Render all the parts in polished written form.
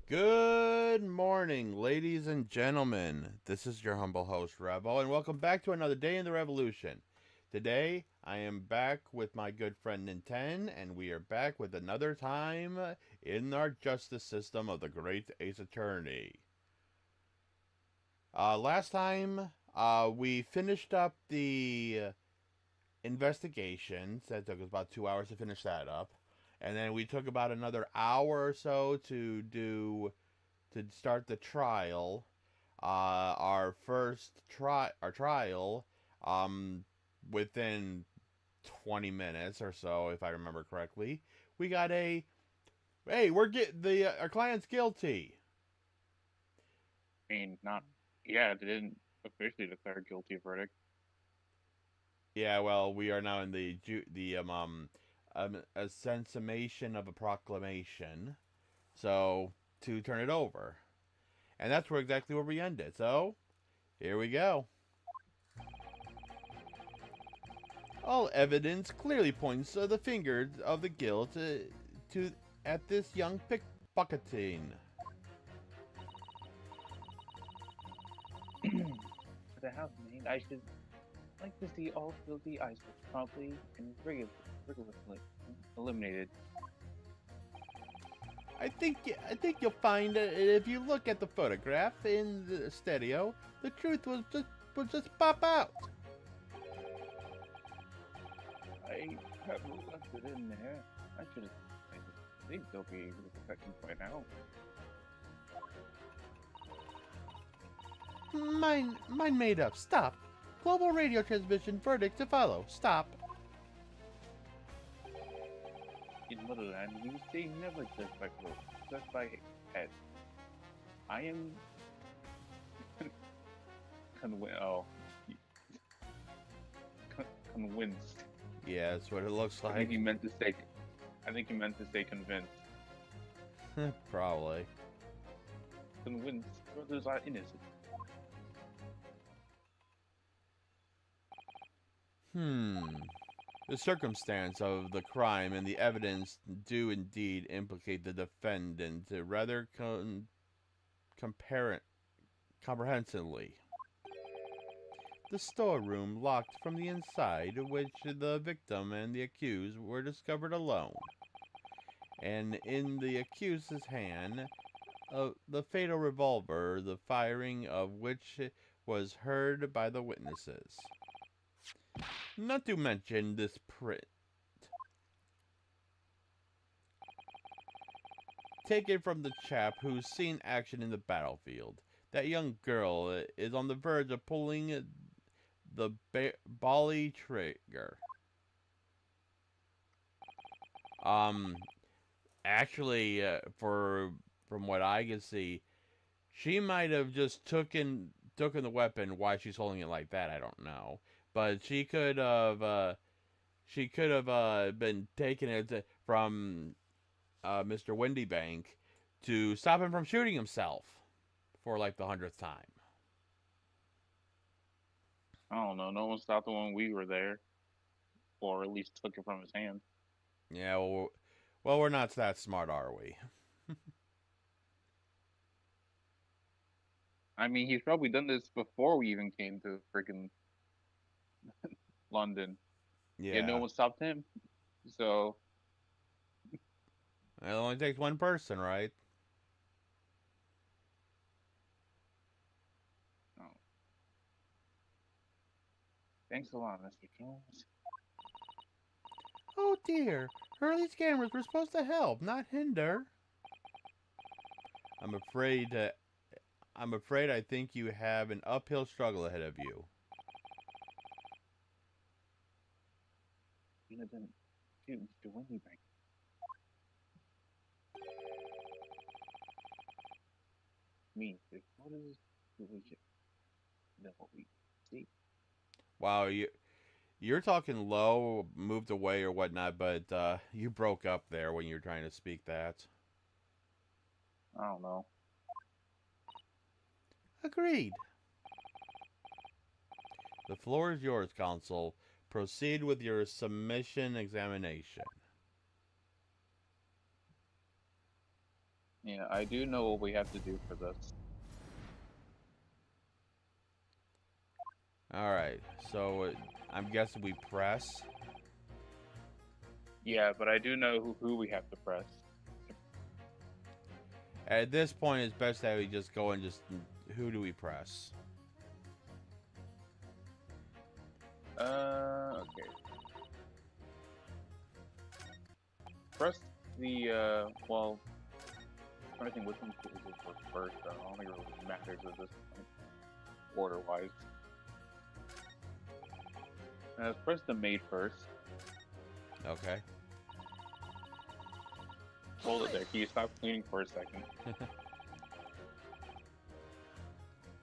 Good morning, ladies and gentlemen. This is your humble host, Revo, and welcome back to another day in the revolution. Today, I am back with my good friend Ninten, and we are back with another time in our justice system of the Great Ace Attorney. Last time, we finished up the investigations. That took us about 2 hours to finish that up. And then we took about another hour or so to start the trial. Our trial, um, within 20 minutes or so, if I remember correctly, we got a hey, we're get the our client's guilty. Not, yeah, they didn't officially declare a guilty verdict. Yeah, well, we are now in the a sensation of a proclamation. So to turn it over, and that's where exactly where we ended. So here we go. All evidence clearly points the finger of the guilt to at this young pickpocketing. For the house made, I should like to see all guilty ISIS promptly and rigorously eliminated. I think you'll find that if you look at the photograph in the stereo, the truth will just pop out. I have left it in there. I should have. I think they'll be able to protect him by now. Mine made up. Stop. Global radio transmission verdict to follow. Stop. In Motherland, we say never judge by clothes, judge by head. I am oh, convinced. Yeah, that's what it looks I think he like. meant to say. I think he meant to say convinced. Probably. Convinced brothers are innocent. Hmm. The circumstance of the crime and the evidence do indeed implicate the defendant rather compar- comprehensively. The storeroom locked from the inside, which the victim and the accused were discovered alone, and in the accused's hand, the fatal revolver, the firing of which was heard by the witnesses. Not to mention this print taken from the chap who's seen action in the battlefield. That young girl is on the verge of pulling the bally trigger. Um, actually, for from what I can see, she might have just taken the weapon. Why she's holding it like that, I don't know. But she could have been taking it from Mr. Windybank to stop him from shooting himself for like the 100th time. I don't know. No one stopped him when we were there, or at least took it from his hand. Yeah, well, we're not that smart, are we? I mean, he's probably done this before we even came to freaking London. Yet no Yeah. one stopped him. So, It only takes one person, right? oh, thanks a lot, Mr. Jones. Oh dear. Hurley's cameras were supposed to help, not hinder. I'm afraid I think you have an uphill struggle ahead of you. You know, didn't shoot Mr. Windybank. Me, what is the situation than what we see? Wow, you're talking low, moved away or whatnot, but you broke up there when you were trying to speak that. I don't know. Agreed. The floor is yours, counsel. Proceed with your submission examination. Yeah, I do know what we have to do for this. Alright, so I'm guessing we press. Yeah, but I do know who we have to press. At this point, it's best that we just go and just... Who do we press? Okay. Press the, well, I'm trying to think which one is first. I don't think it really matters at this point, order-wise. Let's press the maid first. Okay. Hold it there. Can you stop cleaning for a second?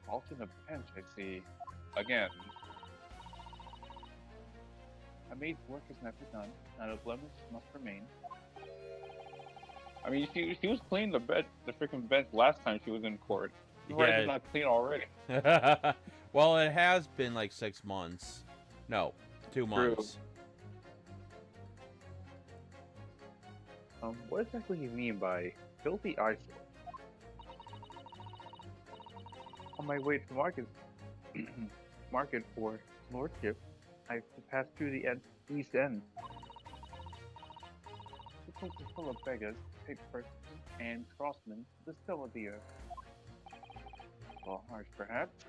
Alternate bench, I see. Again. A maid's work is never done. Not a blemish must remain. I mean, she was cleaning the freaking bench last time she was in court. Why is it not clean already? Well, it has been like 6 months. No, 2 months. What exactly do you mean by filthy eyesore? On my way to market for lordship, I have to pass through the East End. The place is full of beggars, pickpockets, and crossmen, the scum of the earth. Well, harsh, perhaps.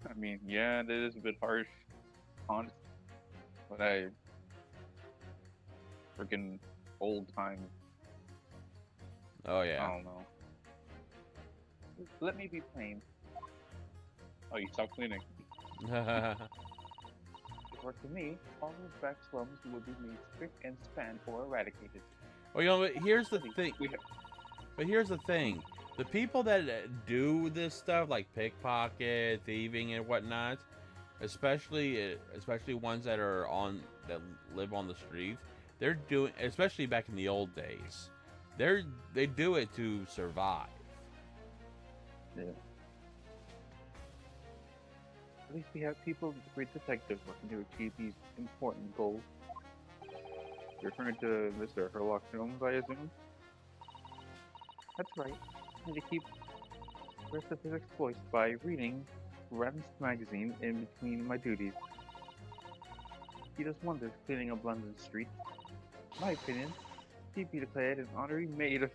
I mean, yeah, that is a bit harsh, honest, but freaking old time. Oh yeah. I don't know. Let me be plain. Oh, you stopped cleaning. If it were to me, all those back slums would be made spick and span or eradicated. Well, you know, but here's the thing. But here's the thing. The people that do this stuff, like pickpocket, thieving, and whatnot, especially ones that live on the streets, they're doing, especially back in the old days, they do it to survive. Yeah. At least we have people, great detectives, working to achieve these important goals. You're referring to Mr. Sherlock Holmes, I assume? That's right. I need to keep the rest of his exploits by reading Ram's magazine in between my duties. He does wonders cleaning up London streets. In my opinion, he'd be declared an honorary maid of...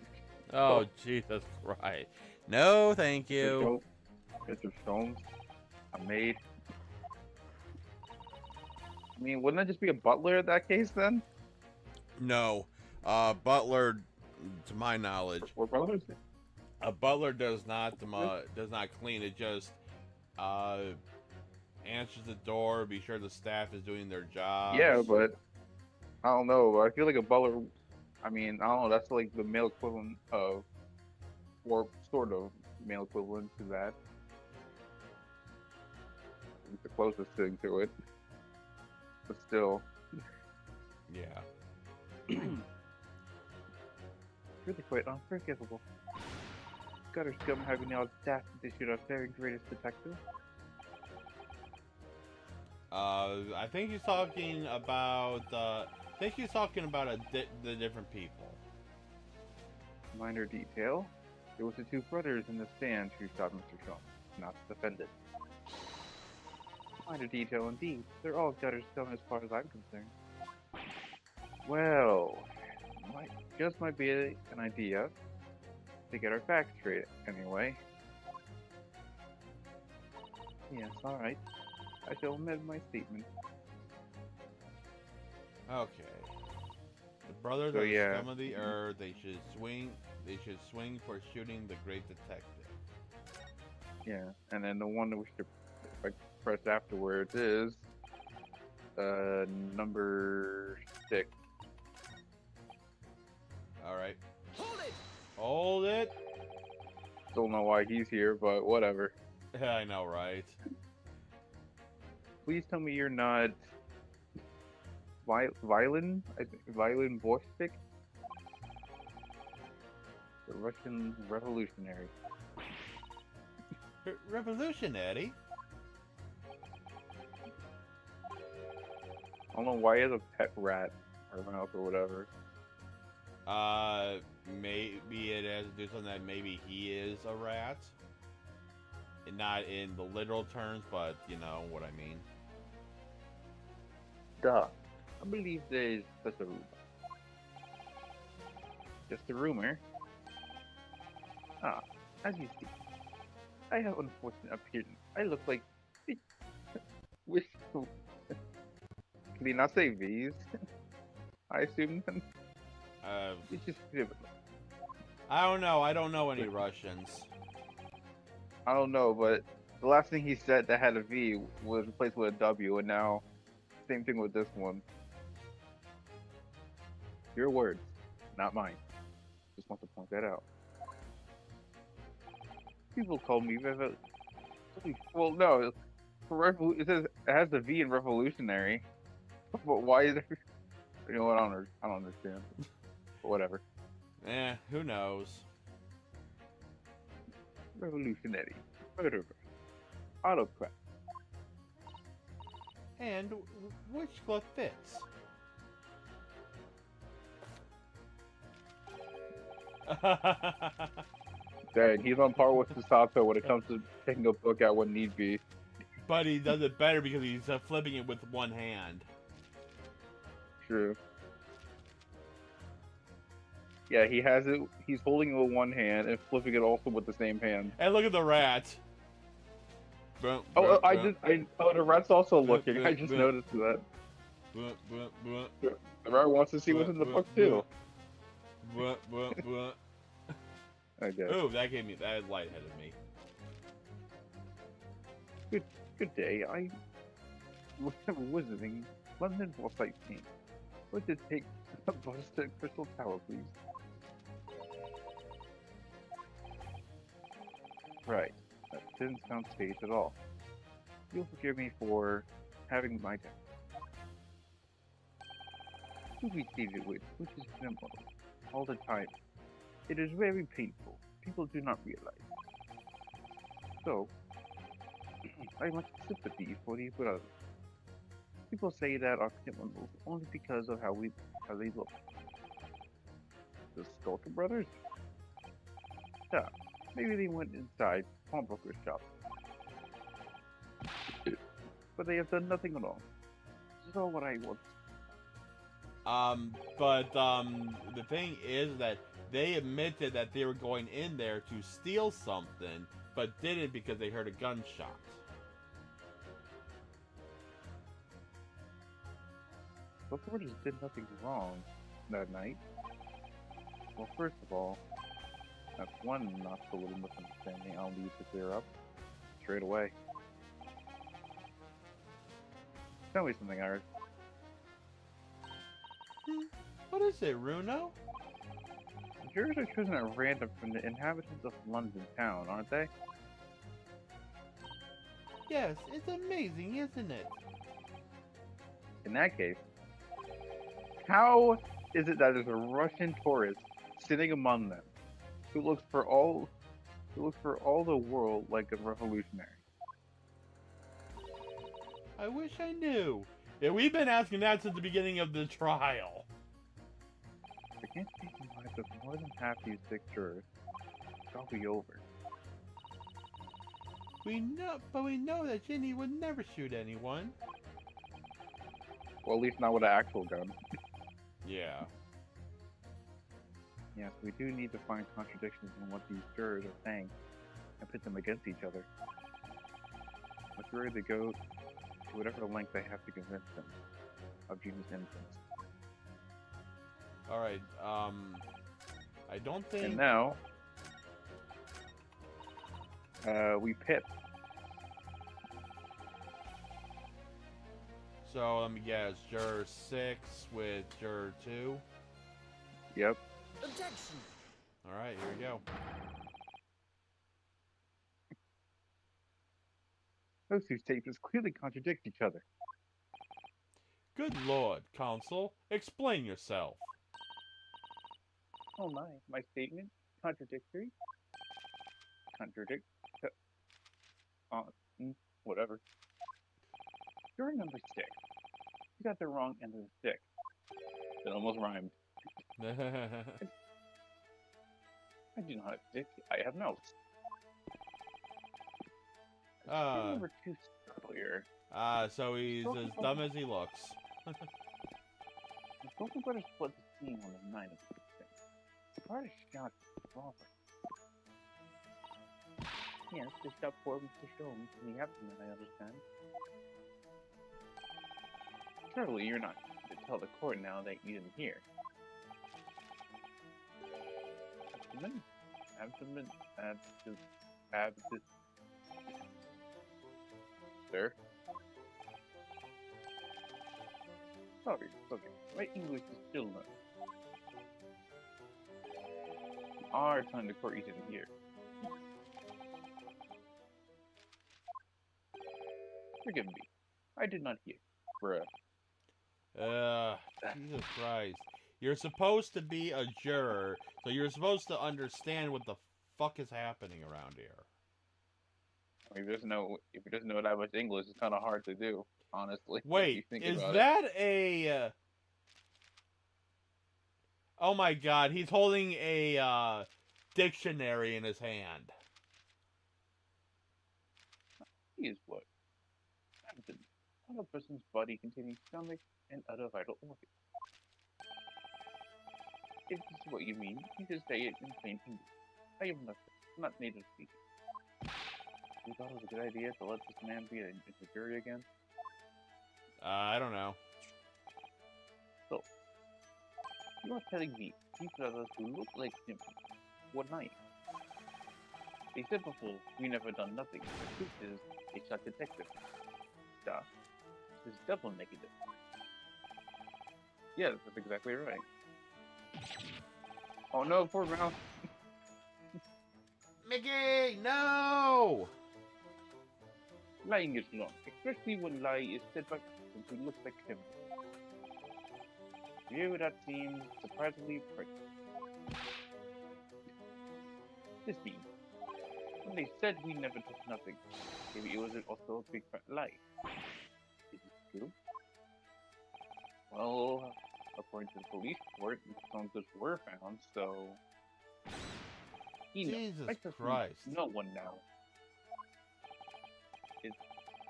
Oh, Jesus Christ. No, thank you. Mr. Holmes, a maid. I mean, wouldn't that just be a butler in that case, then? No. Butler, to my knowledge... Or brothers? A butler does not clean. It just answers the door, be sure the staff is doing their job. Yeah, but I don't know. I feel like a butler. I mean, I don't know. That's like the male equivalent of, or sort of male equivalent to that. It's the closest thing to it, but still. Yeah. Really quite unforgivable. Gutter scum having the audacity to shoot our very greatest detective. I think he's talking about. The different people. Minor detail. It was the two brothers in the stand who shot Mr. Shaw, not the defendant. Minor detail indeed. They're all gutter scum as far as I'm concerned. Well, might be an idea to get our facts straight, anyway. Yes, alright. I shall amend my statement. Okay. The brothers are the scum of the earth. They should swing for shooting the great detective. Yeah, and then the one that we should press afterwards is number 6. Alright. Hold it! Don't know why he's here, but whatever. I know, right? Please tell me you're not Violin? I think Violin Borsvik? The Russian revolutionary. Revolutionary? I don't know why he has a pet rat or mouse or whatever. maybe it has to do something that maybe he is a rat. And not in the literal terms, but you know what I mean. Duh. I believe there's such a rumor. Just a rumor. Ah, as you see, I have unfortunate appearance. I look like which can he not say V's? I assume then. Uh, Which is pivotal. I don't know. I don't know any Russians. I don't know, but the last thing he said that had a V was replaced with a W, and now same thing with this one. Your words, not mine. Just want to point that out. People call me well, no, it says it has the V in revolutionary, but why is it? You know what? I don't understand. But whatever. Who knows? Revolutionary, murderer, autocrat. And which glove fits? Dang, he's on par with Susato when it comes to taking a book out when need be. But he does it better because he's flipping it with one hand. True. Yeah, he has it. He's holding it with one hand and flipping it also with the same hand. And look at the rat. Oh, the rat's also looking. I just noticed that. The rat wants to see what's in the book too. I guess. Ooh, that lightheaded me. Good day. I was visiting London for sightseeing. Would you take a bus to Crystal Tower, please? Right. That didn't sound staged at all. You'll forgive me for having my doubts. To be treated with, which is simple, all the time. It is very painful. People do not realize. So, I have much sympathy for these brothers. People say that our criminals only because of how they look. The Skulker brothers? Yeah, maybe they went inside pawnbroker's shop. But they have done nothing at all. This is all what I want. The thing is that they admitted that they were going in there to steal something, but didn't because they heard a gunshot. The brothers did nothing wrong that night. Well, first of all, that's one not so little misunderstanding I'll need to clear up straight away. Tell me something, Iris. What is it, Runo? Jurors are chosen at random from the inhabitants of London town, aren't they? Yes, it's amazing, isn't it? In that case, how is it that there's a Russian tourist sitting among them who looks for all the world like a revolutionary? I wish I knew. Yeah, we've been asking that since the beginning of the trial. I can't speak in lives of more than half these sick jurors. It's be over. We know that Ginny would never shoot anyone. Well, at least not with an actual gun. Yeah. Yes, we do need to find contradictions in what these jurors are saying and pit them against each other. Let's be ready to go to whatever length they have to convince them of Jimmy's innocence. Alright, I don't think... And now, we pit. So, let me guess, Juror 6 with Juror 2? Yep. Objection! Alright, here we go. Those two statements clearly contradict each other. Good lord, Counsel, explain yourself. Oh my statement? Contradictory? Whatever. Juror number 6. You got the wrong end of the stick. It almost rhymed. I do not have dick. I have notes. I Uh, remember two earlier. so he's as dumb as he looks. The Broken Brothers split the scene on the night of the thing. Part of shot Robert. Yes, they stopped for him to show him in the afternoon, I understand. Surely you're not to tell the court now that you didn't hear. Abdomen, sir. Sorry, okay. My English is still not. You are telling the court you didn't hear. Forgive me. I did not hear. Bruh. Jesus Christ. You're supposed to be a juror, so you're supposed to understand what the fuck is happening around here. If he doesn't know that much English, it's kind of hard to do, honestly. if you Wait, think is about that a... Oh my god, he's holding a dictionary in his hand. He is what? Abdomen. On a person's body containing stomach and other vital organs. If this is what you mean, you should say it in plain English. I am not native speaking. You thought it was a good idea to let this man be in the jury again? I don't know. So, you are telling me these brothers who look like him were lying. They said before, we never done nothing. The truth is, they shot detective. Duh. This is double negative. Yeah, that's exactly right. Oh no, poor Ralph. Mickey, no! Lying is wrong, especially when lie is said by someone who looks like him. You, that seems surprisingly pregnant. This means, when they said we never took nothing, maybe it was also a big fat lie. Is it true? Well, according to the police report, some goods were found, so... Jesus I trust Christ. no one now. It's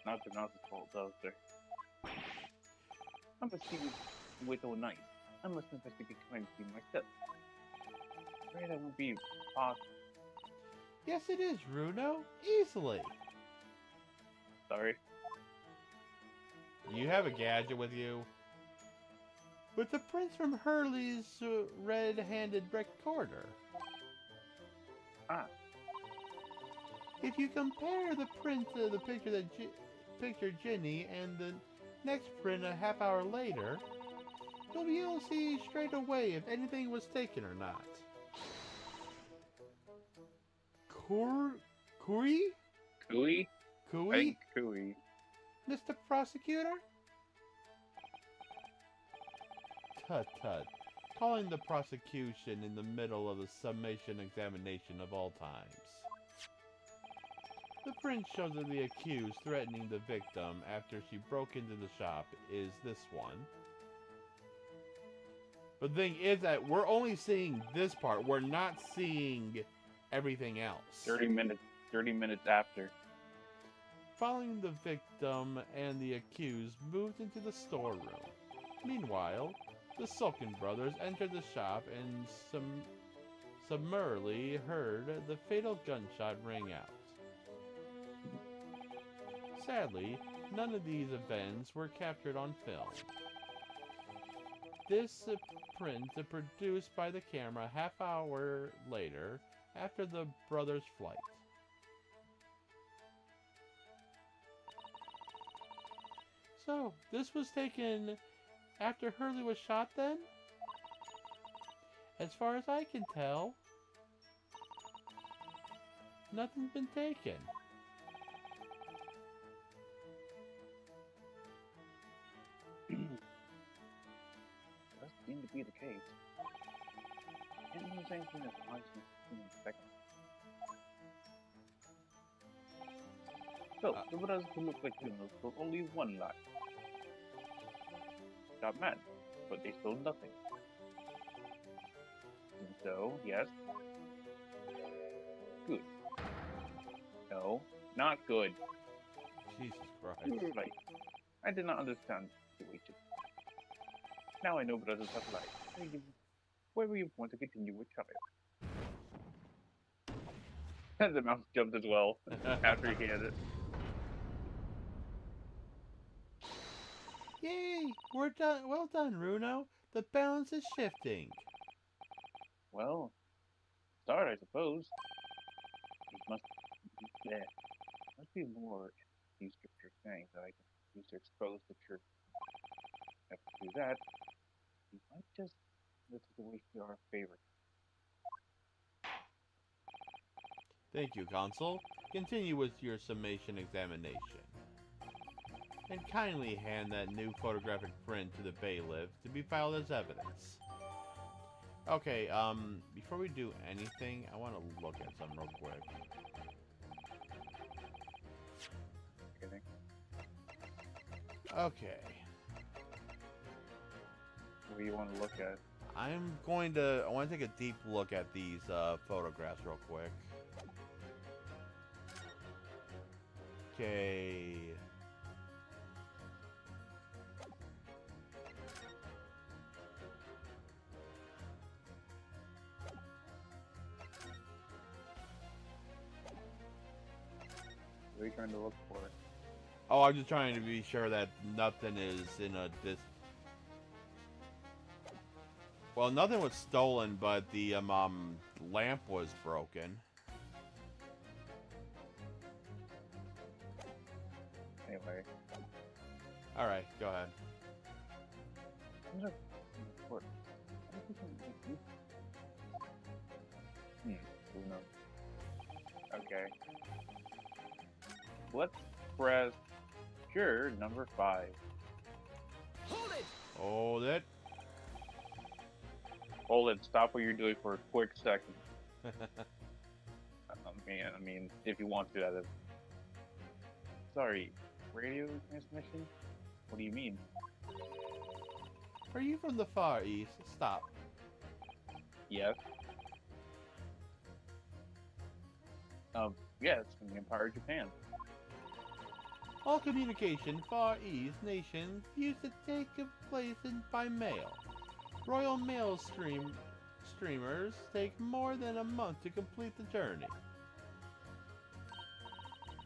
not the mouse's fault, though, sir. I'm proceeding with all night. I must investigate crime scene myself. Afraid I won't be possible. Yes, it is, Runo. Easily. Sorry. You have a gadget with you. With the prints from Hurley's red-handed recorder. Ah. If you compare the print of the picture that pictured Ginny and the next print a half hour later, you'll be able to see straight away if anything was taken or not. Cooey? Cooey? Cooey? Cooey. Mr. Prosecutor? Tut tut. Calling the prosecution in the middle of the summation examination of all times. The print shows of the accused threatening the victim after she broke into the shop is this one. But the thing is that we're only seeing this part. We're not seeing everything else. 30 minutes after. Following the victim and the accused moved into the storeroom. Meanwhile, the Sulkin brothers entered the shop and summarily heard the fatal gunshot ring out. Sadly, none of these events were captured on film. This print produced by the camera half hour later after the brothers' flight. So, this was taken after Hurley was shot then? As far as I can tell, nothing's been taken. Does seem to be the case. Can't use anything that's honestly in a second. So, the brothers who look like criminals told only one lie. Got mad, but they stole nothing. And so, yes, No, not good. Jesus Christ. You were right. I did not understand the situation. Now I know brothers have lives. Where we want to continue with child. And the mouse jumped as well after he had it. Yay! We're done. Well done, Runo. The balance is shifting. Well, start, I suppose. It must be more these scriptures saying that I can use to expose the truth. If we do that, we might just let the way to our favor. Thank you, Consul. Continue with your summation examination. And kindly hand that new photographic print to the bailiff to be filed as evidence. Okay, before we do anything, I want to look at something real quick. Okay. What do you want to look at? I want to take a deep look at these photographs real quick. Okay. What are you trying to look for? Oh, I'm just trying to be sure that nothing is in this. Well, nothing was stolen, but the lamp was broken. Anyway. All right, go ahead. Who knows? Okay. Let's press sure number 5. Hold it. Hold it. Stop what you're doing for a quick second. I mean, if you want to, that is. Sorry, radio transmission? What do you mean? Are you from the Far East? Stop. Yes. Yes, from the Empire of Japan. All communication Far East nations used to take place by mail. Royal Mail streamers take more than a month to complete the journey.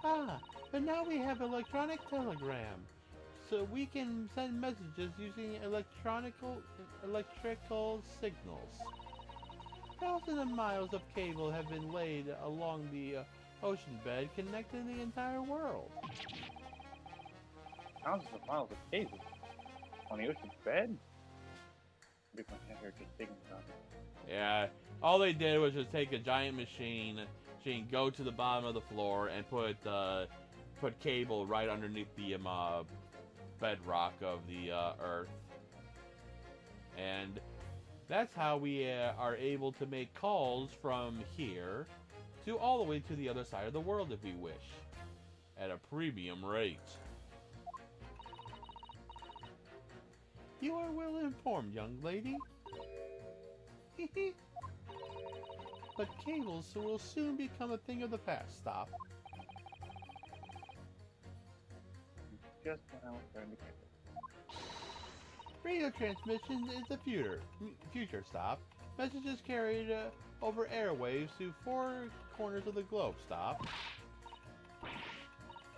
Ah, but now we have electronic telegram, so we can send messages using electrical signals. Thousands of miles of cable have been laid along the ocean bed, connecting the entire world. Thousands of miles of cable on the ocean bed? If my head here just thinking about it. Yeah, all they did was just take a giant machine, go to the bottom of the floor, and put cable right underneath the bedrock of the Earth, and that's how we are able to make calls from here to all the way to the other side of the world if we wish, at a premium rate. You are well informed, young lady. But cables will soon become a thing of the past. Stop. Just when I was trying to get it. Radio transmission is the future. Stop. Messages carried over airwaves to 4 corners of the globe. Stop.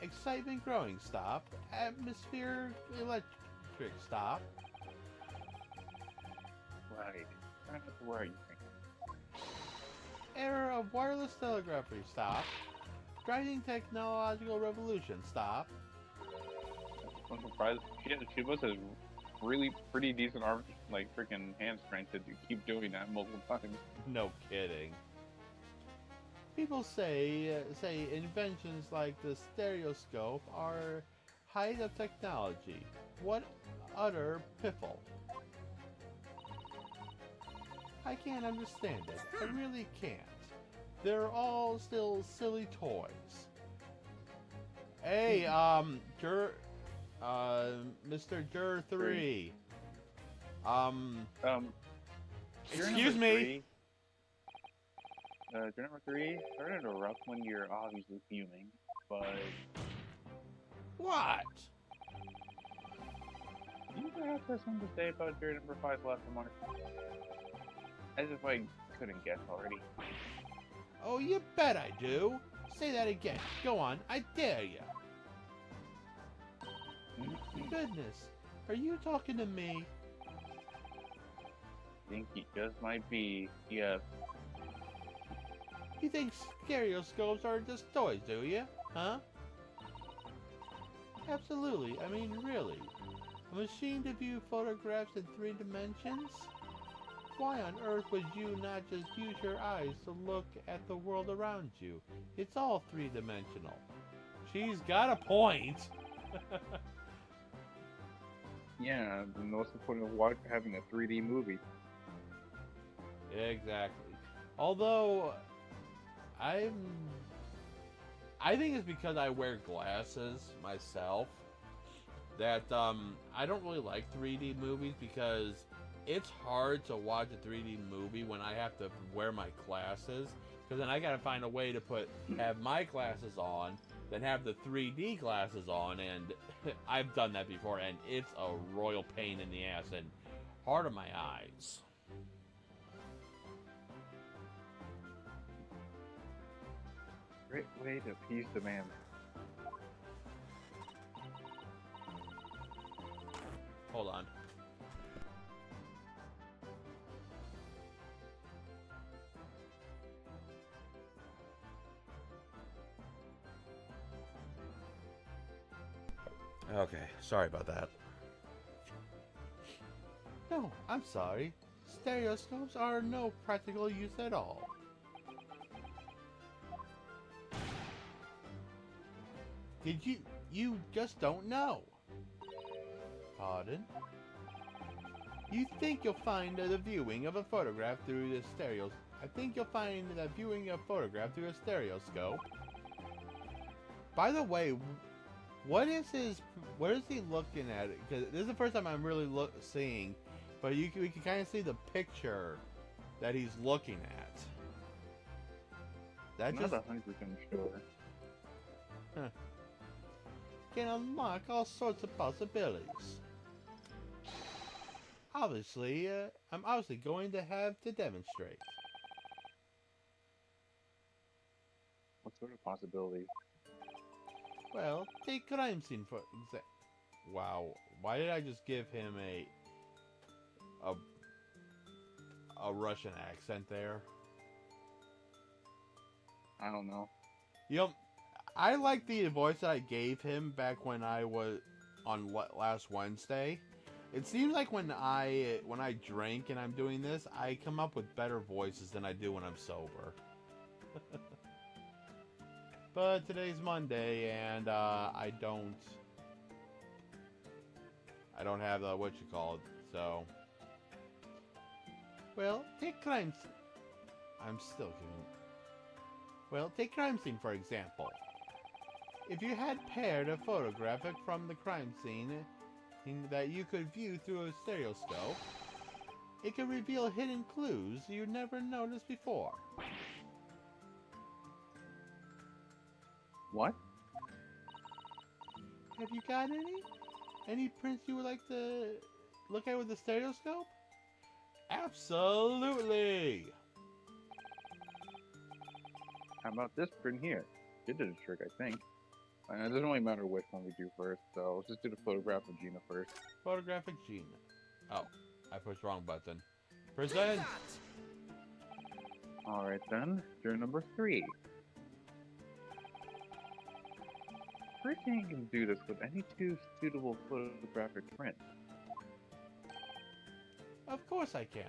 Excitement growing. Stop. Atmosphere electric. Stop. Right. Where are you thinking? Era of wireless telegraphy. Stop. Driving technological revolution. Stop. I'm surprised. She must have really pretty decent arm, like freaking hand strength to keep doing that multiple times. No kidding. People say inventions like the stereoscope are height of technology. What utter piffle. I can't understand it. I really can't. They're all still silly toys. Hey, Mr. Jur 3. You're Excuse number me. 3. Your number 3, sorry to interrupt when you're obviously fuming, but What? do you perhaps have something to say about your number 5 last remark? As if I couldn't guess already. Oh, you bet I do. Say that again. Go on, I dare you. Goodness, are you talking to me? Think he just might be, yes. You think stereoscopes are just toys, do you? Huh? Absolutely, I mean really. A machine to view photographs in 3 dimensions? Why on earth would you not just use your eyes to look at the world around you? It's all 3-dimensional. She's got a point. Yeah, then what's the point of having a 3D movie? Exactly. Although, I think it's because I wear glasses myself that I don't really like 3D movies because it's hard to watch a 3D movie when I have to wear my glasses, because then I gotta find a way to have my glasses on, then have the 3D glasses on, and I've done that before, and it's a royal pain in the ass and hard on my eyes. Great way to appease demand. Hold on. Okay, sorry about that. No, I'm sorry. Stereoscopes are no practical use at all. Did you just don't know? Pardon? You think you'll find the viewing of a photograph through the stereos... I think you'll find the viewing of a photograph through a stereoscope. By the way, what is he looking at? Because this is the first time I'm really seeing, but we can kind of see the picture that he's looking at. I'm That not just 100% sure. can unlock all sorts of possibilities. Obviously, I'm obviously going to have to demonstrate. What sort of possibilities? Well, take crime scene for example. Wow, why did I just give him a Russian accent there? I don't know. You know, I like the voice that I gave him back when I was on last Wednesday. It seems like when I drink and I'm doing this, I come up with better voices than I do when I'm sober. But today's Monday, and I don't have the what you call it. So, well, take crime. I'm still giving. Well, take crime scene for example. If you had paired a photographic from the crime scene that you could view through a stereoscope, it could reveal hidden clues you never noticed before. What? Have you got any prints you would like to look at with the stereoscope? Absolutely! How about this print here? It did a trick, I think. It doesn't really matter which one we do first, so let's just do the photograph of Gina first. Photographic Gina. Oh, I pushed the wrong button. Present! Alright then, turn number 3. First thing you can do this with any 2 suitable photographic prints. Of course I can.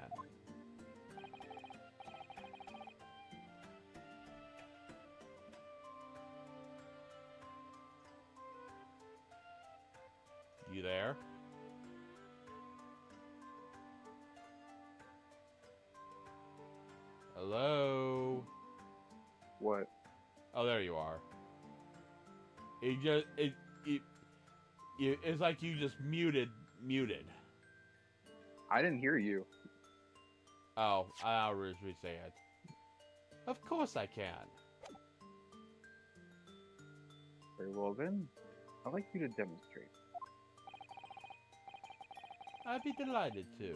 You there? Hello? What? Oh, there you are. It's like you just muted. I didn't hear you. Oh, I'll re-say it. Of course I can. Very well then. I'd like you to demonstrate. I'd be delighted to.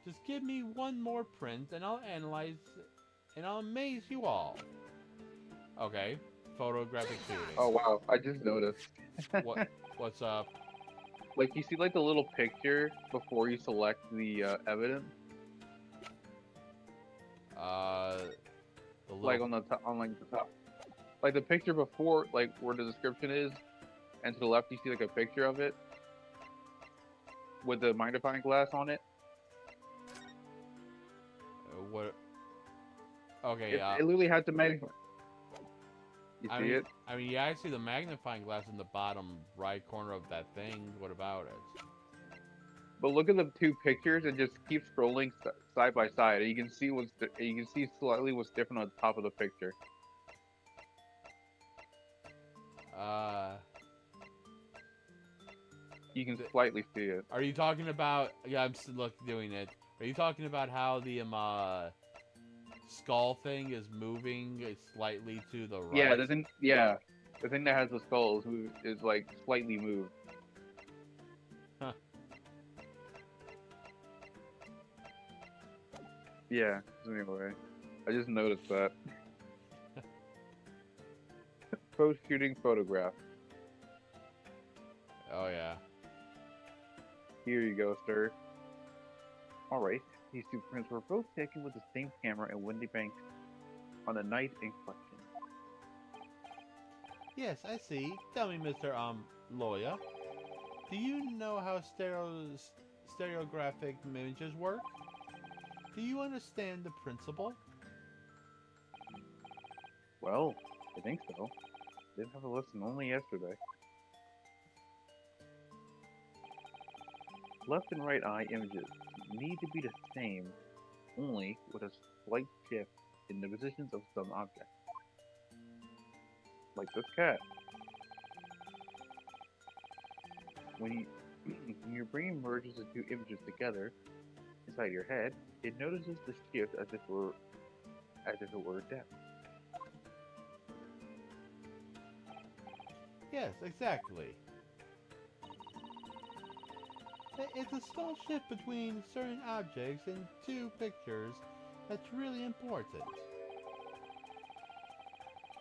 Just give me one more print and I'll analyze and I'll amaze you all. Okay, photographic shooting. Oh wow, I just noticed. What's up? Like you see like the little picture before you select the evidence? The Like on the top, on like the top. Like the picture before, like where the description is, and to the left you see like a picture of it with the magnifying glass on it. what? Okay, It literally has the magnifying. You see it? I mean, yeah, I see the magnifying glass in the bottom right corner of that thing. What about it? But look at the two pictures and just keep scrolling side by side. You can see you can see slightly what's different on the top of the picture. You can slightly see it. Are you talking about? Yeah, I'm still doing it. Are you talking about how the skull thing is moving slightly to the right? Yeah, the thing. Yeah, the thing that has the skull is like slightly moved. Huh. Yeah. Anyway, I just noticed that. Post shooting photograph. Oh yeah. Here you go, sir. Alright, these two prints were both taken with the same camera in Windy Bank on the night in question. Yes, I see. Tell me, Mr. Lawyer. Do you know how stereographic images work? Do you understand the principle? Well, I think so. Didn't have a lesson only yesterday. Left and right eye images need to be the same, only with a slight shift in the positions of some objects. Like this cat. When your brain merges the two images together inside your head, it notices the shift as if it were depth. Yes, exactly. It's a small shift between certain objects in two pictures that's really important.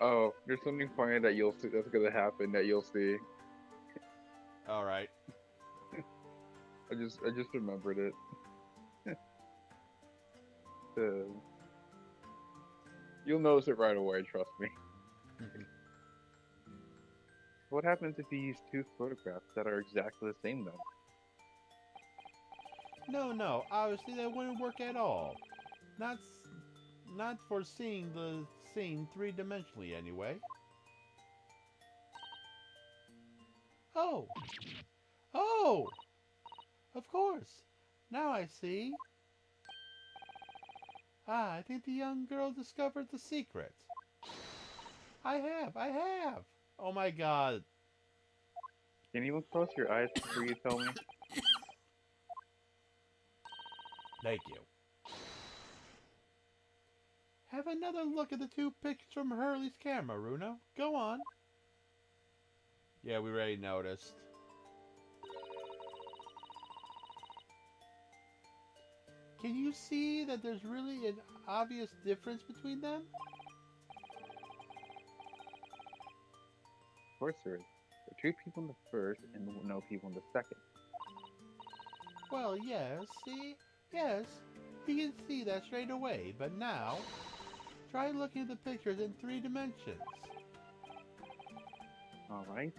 Oh, there's something funny that you'll see that's gonna happen that you'll see. Alright. I just remembered it. You'll notice it right away, trust me. What happens if you use two photographs that are exactly the same though? No, obviously that wouldn't work at all. Not for seeing the scene three-dimensionally anyway. Oh! Of course! Now I see. I think the young girl discovered the secret. I have! Oh my god. Can you even close your eyes before you tell me? Thank you. Have another look at the two pictures from Hurley's camera, Runo. Go on. Yeah, we already noticed. Can you see that there's really an obvious difference between them? Of course there is. There are two people in the first and no people in the second. Well, yes, you can see that straight away, but now, try looking at the pictures in 3 dimensions. Alright,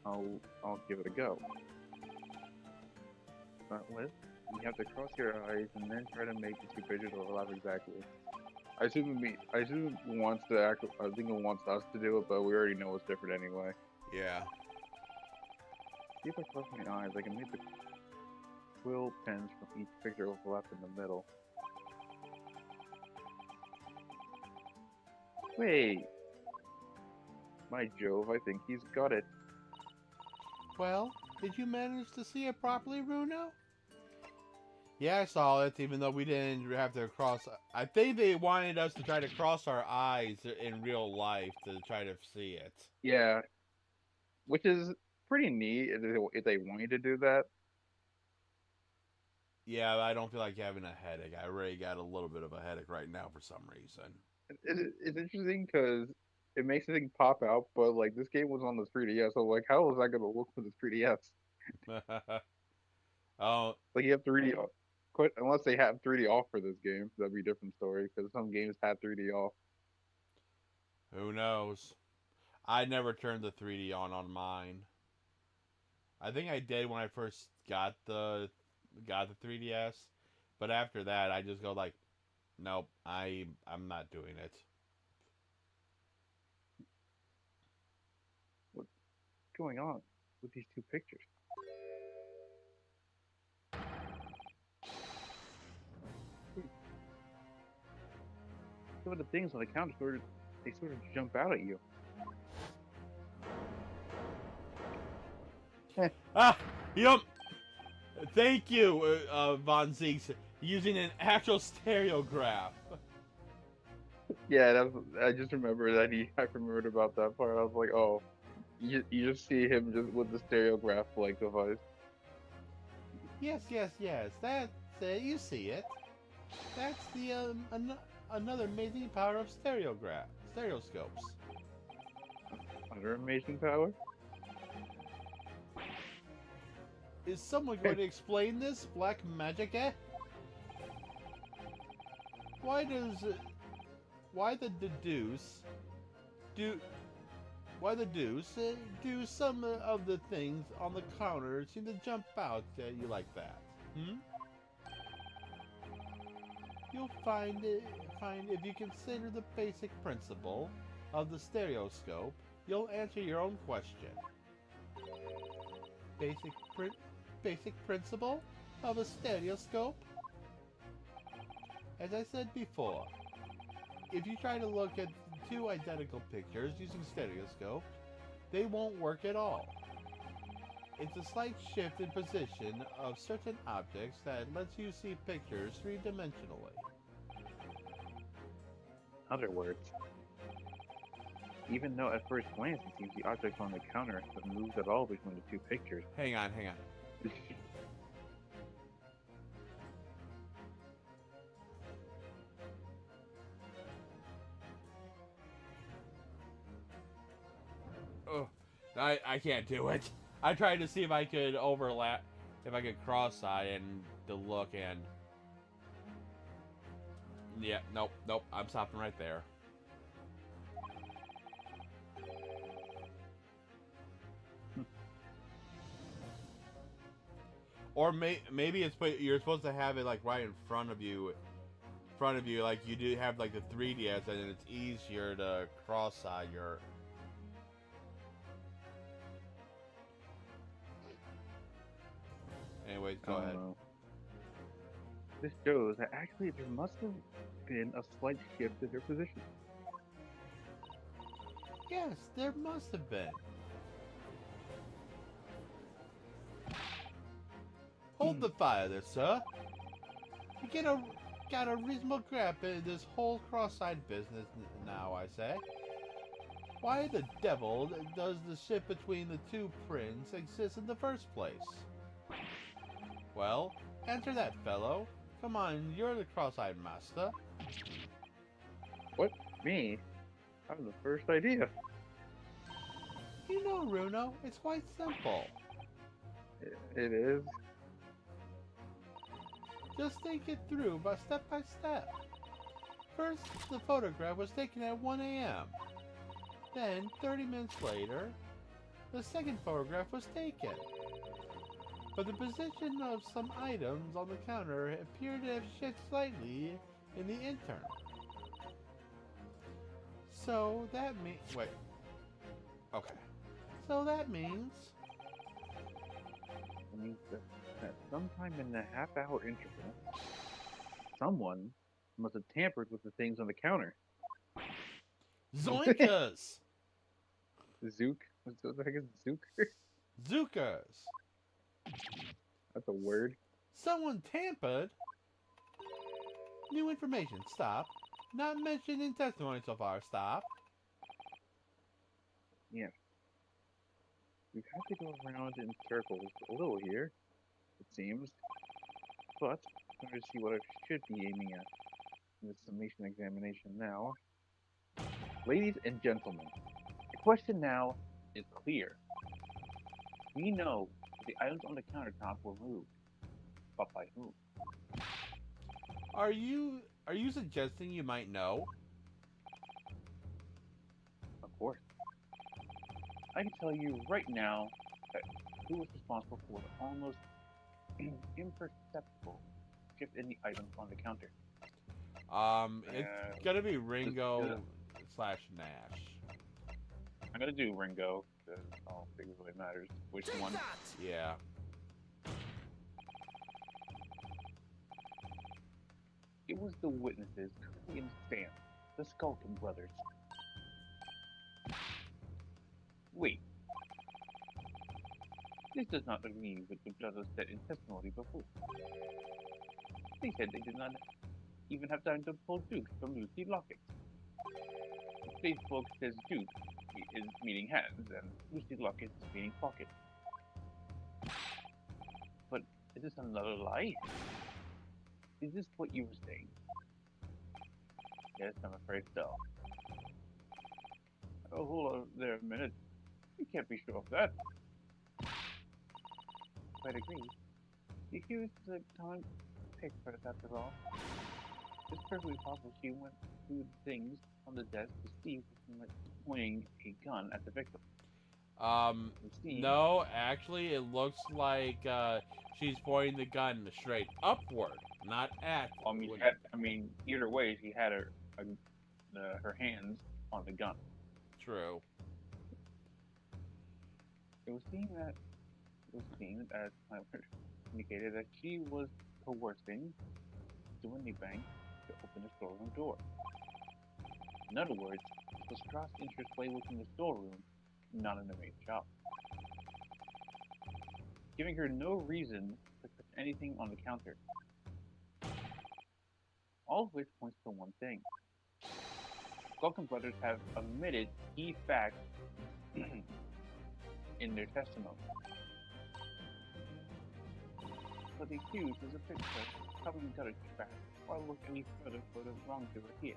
I'll give it a go. Start with, you have to cross your eyes and then try to make the two pictures overlap exactly. I think it wants us to do it, but we already know it's different anyway. Yeah. See if I close my eyes, I can make the quill pens from each picture overlap in the middle. Wait! My Jove, I think he's got it. Well, did you manage to see it properly, Runo? Yeah, I saw it, even though we didn't have to cross. I think they wanted us to try to cross our eyes in real life to try to see it. Yeah, which is pretty neat if they want you to do that. Yeah, I don't feel like having a headache. I already got a little bit of a headache right now for some reason. It's interesting because it makes the thing pop out, but like this game was on the 3DS, so like how is that gonna look for the 3DS? Oh, Like you have 3D, quite unless they have 3D off for this game, that'd be a different story. Because some games had 3D off. who knows? I never turned the 3D on mine. I think I did when I first got the 3DS, but after that I just go like, nope, I'm not doing it. What's going on with these two pictures? Some of the things on the counter they sort of jump out at you. Ah, yep. Thank you, Von Zieks, using an actual stereograph. Yeah, I just remember that I remembered about that part. I was like, oh, you just see him just with the stereograph like device. Yes, yes, yes. That's it. You see it. That's the another amazing power of stereoscopes. Under amazing power. Is someone going to explain this black magic? Why does why the deuce do why the deuce do some of the things on the counter seem to jump out at you like that? Hmm? You'll find if you consider the basic principle of the stereoscope, you'll answer your own question. Basic basic principle of a stereoscope? As I said before, if you try to look at two identical pictures using stereoscope, they won't work at all. It's a slight shift in position of certain objects that lets you see pictures three-dimensionally. In other words, even though at first glance it seems the objects on the counter have moved at all between the two pictures. Hang on, hang on. Oh, I can't do it. I tried to see if I could overlap, if I could cross-eye and the look, and yeah, nope, nope. I'm stopping right there. Or maybe it's you're supposed to have it like right in front of you, like you do have like the 3DS, and it's easier to cross-eye your. Anyways, go ahead. Know. This shows that actually there must have been a slight shift in their position. Yes, there must have been. Hold the fire there, sir. You got a reasonable grip in this whole cross-eyed business now, I say. Why the devil does the shift between the two prints exist in the first place? Well, answer that, fellow. Come on, you're the cross-eyed master. What? Me? I have the first idea. You know, Runo, it's quite simple. It is. Just think it through step by step. First, the photograph was taken at 1 a.m. Then, 30 minutes later, the second photograph was taken. But the position of some items on the counter appeared to have shifted slightly in the interim. So that means... Wait. Okay. So that means... It means that sometime in the half-hour interval, someone must have tampered with the things on the counter. Zoinkas! Zook? What the heck is Zook? Zookas! That's a word. Someone tampered? New information, stop. Not mentioned in testimony so far, stop. Yeah. We've had to go around in circles a little here, it seems. But I'm going to see what I should be aiming at in this summation examination now. Ladies and gentlemen, the question now is clear. We know that the items on the countertop were moved, but by whom? Are you suggesting you might know? Of course. I can tell you right now that who was responsible for the almost imperceptible shift in the items on the counter. It's gonna be Ringo slash Nash. I'm gonna do Ringo, because I don't think it really matters which one. Yeah. It was the witnesses currently in stand, the Skulkin brothers. Wait. This does not agree with the brothers said in testimony before. They said they did not even have time to pull Duke from Lucy Locket. Facebook says Duke is meaning hands and Lucy Locket is meaning pocket. But is this another lie? Is this what you were saying? Yes, I'm afraid so. Oh, hold on there a minute. You can't be sure of that. Quite agree. The accused is a common pick for us after all. It's perfectly possible she went through the things on the desk to see if someone pointing a gun at the victim. No, actually, it looks like she's pointing the gun straight upward, not at. I mean, either way, she had her hands on the gun. True. It was seen, as I indicated, that she was coercing the Windy Bank to open the storeroom door. In other words, it was cross-interest play within the storeroom, not in the main shop. Giving her no reason to put anything on the counter. All of which points to one thing. Skulkin brothers have omitted key facts in their testimony. But the accused is a picture probably got a track or look any further for the wrongdoer here.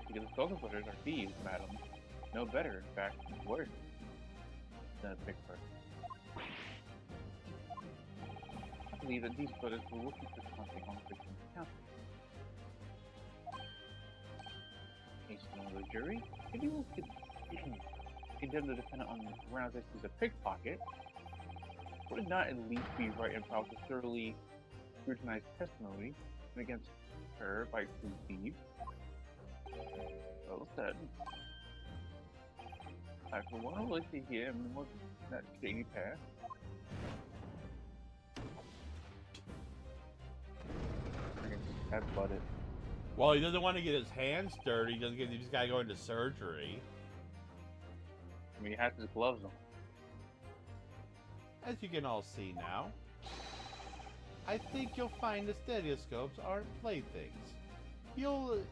Because the Skulkin brothers are thieves, madam. No better, in fact, worse than a big person. I believe that these brothers were looking for something on the victim's counter. A similar jury, if you will condemn the defendant on grounds that she's a pickpocket, would it not at least be right and proper to thoroughly scrutinize testimony against her by true thieves? Well said. I for one would like to hear more of that shady past. That butted. Well, he doesn't want to get his hands dirty. He just got to go into surgery. I mean, he has his gloves on. As you can all see now, I think you'll find the stereoscopes aren't playthings.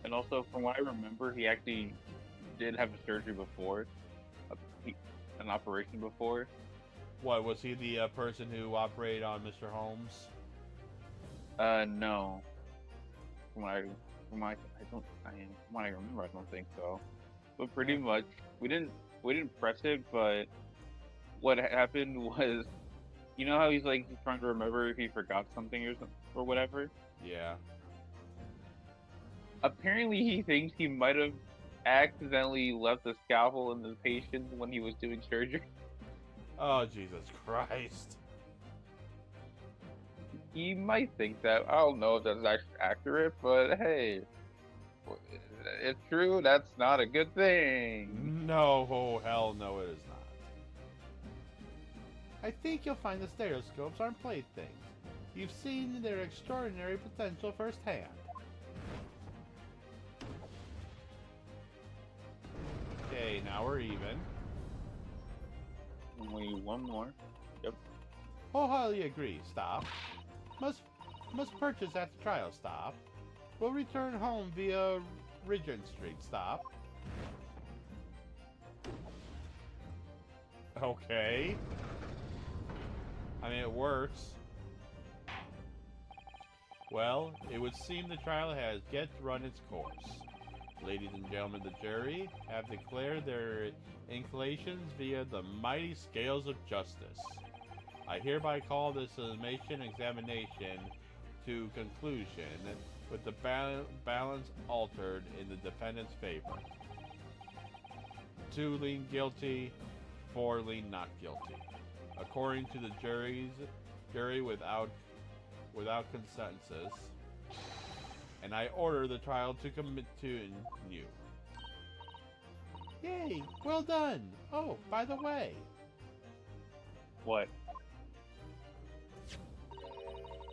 And also, from what I remember, he actually did have a surgery before, an operation before. What, was he the person who operated on Mr. Holmes? No. From what I remember, I don't think so. But pretty much, we didn't press it, but what happened was, you know how he's trying to remember if he forgot something or whatever? Yeah. Apparently he thinks he might have accidentally left the scalpel in the patient when he was doing surgery. Oh, Jesus Christ. He might think that. I don't know if that's actually accurate, but hey, if true, that's not a good thing. No, oh, hell no, it is not. I think you'll find the stereoscopes aren't playthings. You've seen their extraordinary potential firsthand. Okay, now we're even. Only one more. Yep. Wholeheartedly agree. Stop. Must purchase at the trial stop. Will return home via Regent Street stop. Okay. I mean, it works. Well, it would seem the trial has yet run its course. Ladies and gentlemen, the jury have declared their inclinations via the mighty scales of justice. I hereby call this summation examination to conclusion with the balance altered in the defendant's favor. 2 lean guilty, 4 lean not guilty. According to the jury without consensus, and I order the trial to continue. Yay! Well done! Oh, by the way, What?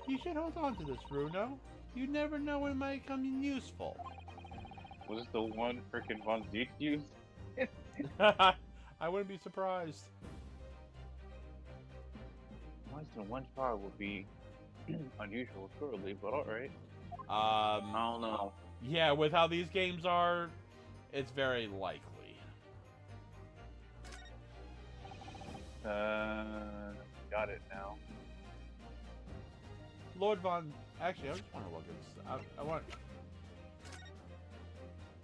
you should hold on to this, Bruno. You never know when it might come in useful. Was this the one frickin' Von Zeke used? I wouldn't be surprised. Once in one trial would be unusual, surely, but alright. I I don't know. Yeah, with how these games are, it's very likely. Got it now. Lord Von... Actually, I just want to look at this. I want...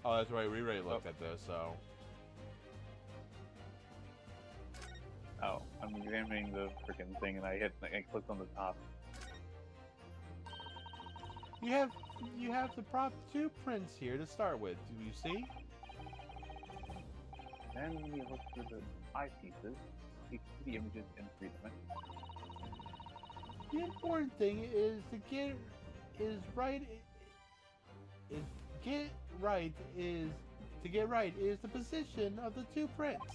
Oh, that's right. We already looked at this, so... Oh, I'm examining the frickin' thing and I clicked on the top. You have the Prop 2 prints here to start with. Do you see? Then when you look through the eyepieces, you can see the images in 3 dimensions. The important thing is to get right is the position of the 2 prints.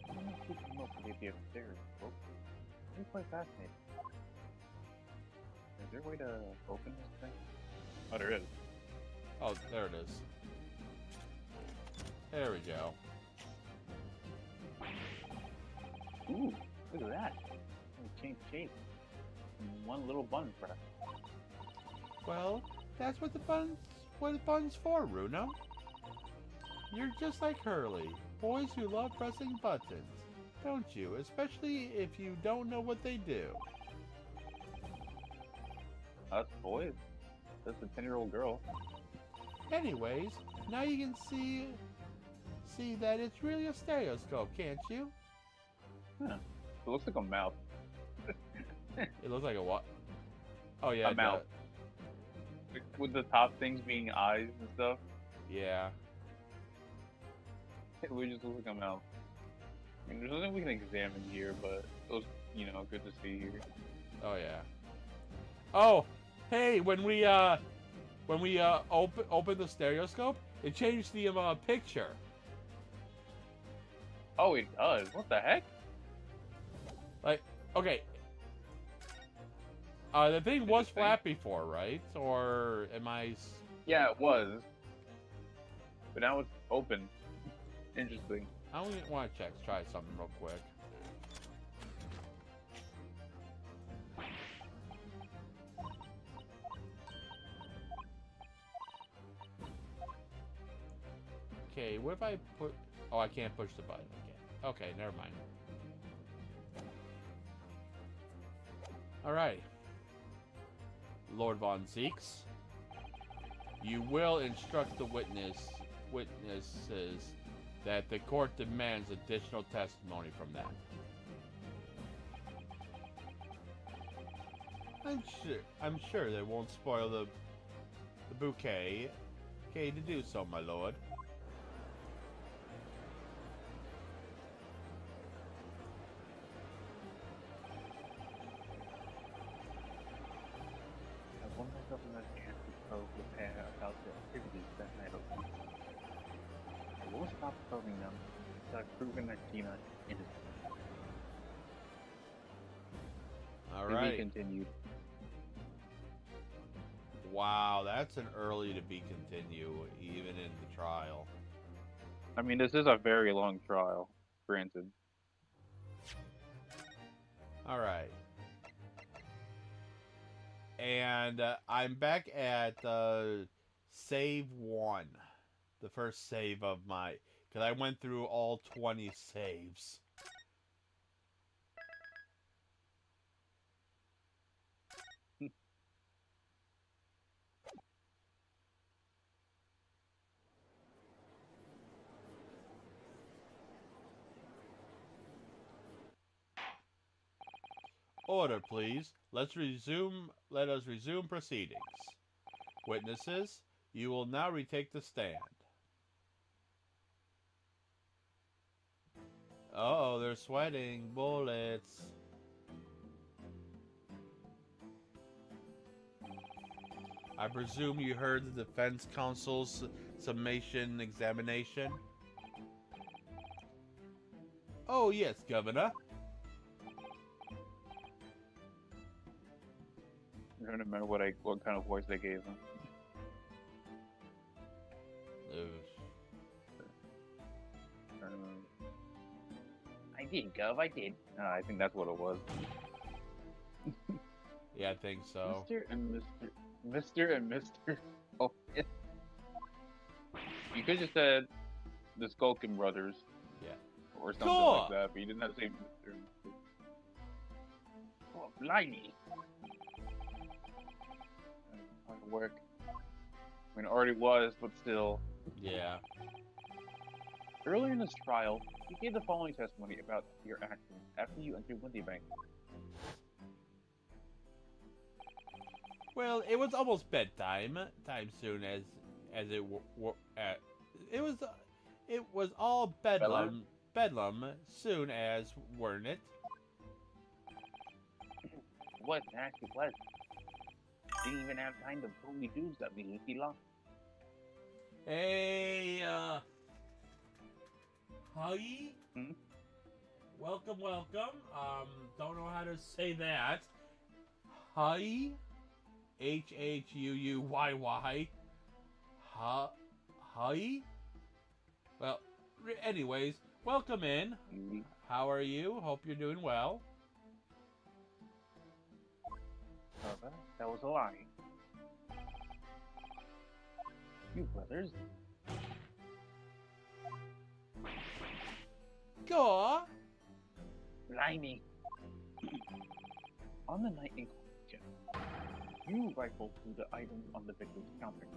I'm not too familiar with the upstairs, folks. I'm quite fascinated. Is there a way to open this thing? Oh, there is. Oh, there it is. There we go. Ooh, look at that. It changed shape. In one little button press. Well, that's what the bun's for, Runo. You're just like Hurley, boys who love pressing buttons, don't you? Especially if you don't know what they do. Us boys? That's a 10-year-old girl. Anyways, now you can see that it's really a stereoscope, can't you? Huh. It looks like a mouth. It looks like a what? Oh yeah, A mouth. With the top things being eyes and stuff. Yeah. It would just look like a mouth. I mean, there's nothing we can examine here, but it was, good to see here. Oh yeah. Oh, hey, when we open the stereoscope, it changed the picture. Oh, it does. What the heck? Like, okay. The thing was Interesting. flat before, right? Or am I? Yeah, it was. But now it's open. Interesting. I want to try something real quick. Okay, what if I put... Oh, I can't push the button again. Okay, never mind. Alright. Lord Von Zeeks, you will instruct the witnesses that the court demands additional testimony from them. I'm sure they won't spoil the bouquet. Okay, to do so, my lord. I wonder if government can propose repair about the activities that night of I will stop probing them until I've proven that Gina is innocent. To be Alright. continued. Wow, that's an early to be continue, even in the trial. I mean, this is a very long trial, granted. Alright. And I'm back at save 1. The first save of my... Because I went through all 20 saves. Order, please. Let us resume proceedings. Witnesses, you will now retake the stand. Uh-oh, they're sweating bullets. I presume you heard the defense counsel's summation examination? Oh, yes, Governor. I don't remember what kind of voice they gave him. I did, Gov. I did. I think that's what it was. Yeah, I think so. Mr. and Mr. Oh, yeah. You could just said the Skulkin brothers. Yeah. Or something like that, but you didn't have to say Mr. and Mr. Oh, blimey. Hard work. I mean, it already was, but still. Yeah. Earlier in this trial, you gave the following testimony about your actions after you entered Windy Bank. Well, it was almost bedtime. Time soon as it it was all bedlam soon as, weren't it? What actually was? Didn't even have time to pull me dudes that we Lucy lost. Hey, hi. Hmm? Welcome. Don't know how to say that. Hi. Huuyy. Hi. Well, anyways, welcome in. How are you? Hope you're doing well. That was a lie. You brothers. Go. Blimey. On the night in question, you rifled through the items on the victim's counter.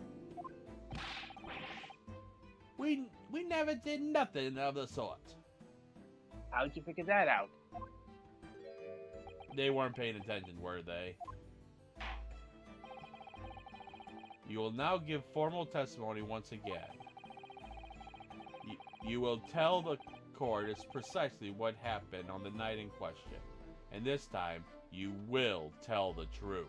We never did nothing of the sort. How'd you figure that out? They weren't paying attention, were they? You will now give formal testimony once again. You will tell the court is precisely what happened on the night in question, and this time you will tell the truth.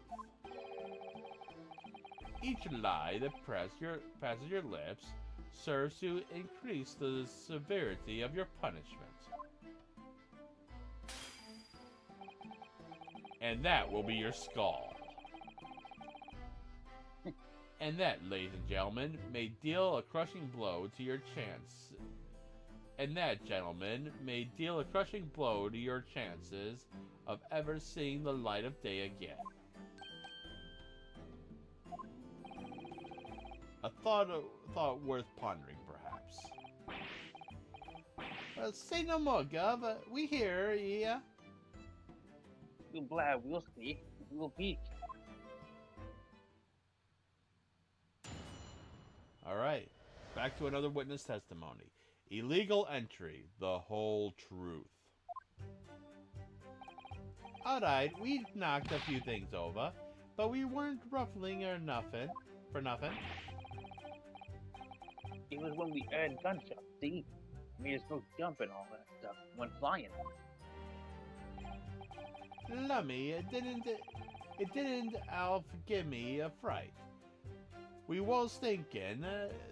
Each lie that passes your lips serves to increase the severity of your punishment. And that will be your skull. And that, ladies and gentlemen, may deal a crushing blow to your chance. And that, gentlemen, may deal a crushing blow to your chances of ever seeing the light of day again. A thought worth pondering, perhaps. Say no more, Gov. We hear ya. You blab, we'll see. We'll peek. Alright, back to another witness testimony. Illegal entry, the whole truth. Alright, we knocked a few things over, but we weren't ruffling or nothing. For nothing. It was when we heard gunshots, see? Made us both jump and all that stuff. Went flying. Lummy, it didn't Alf give me a fright. We was thinking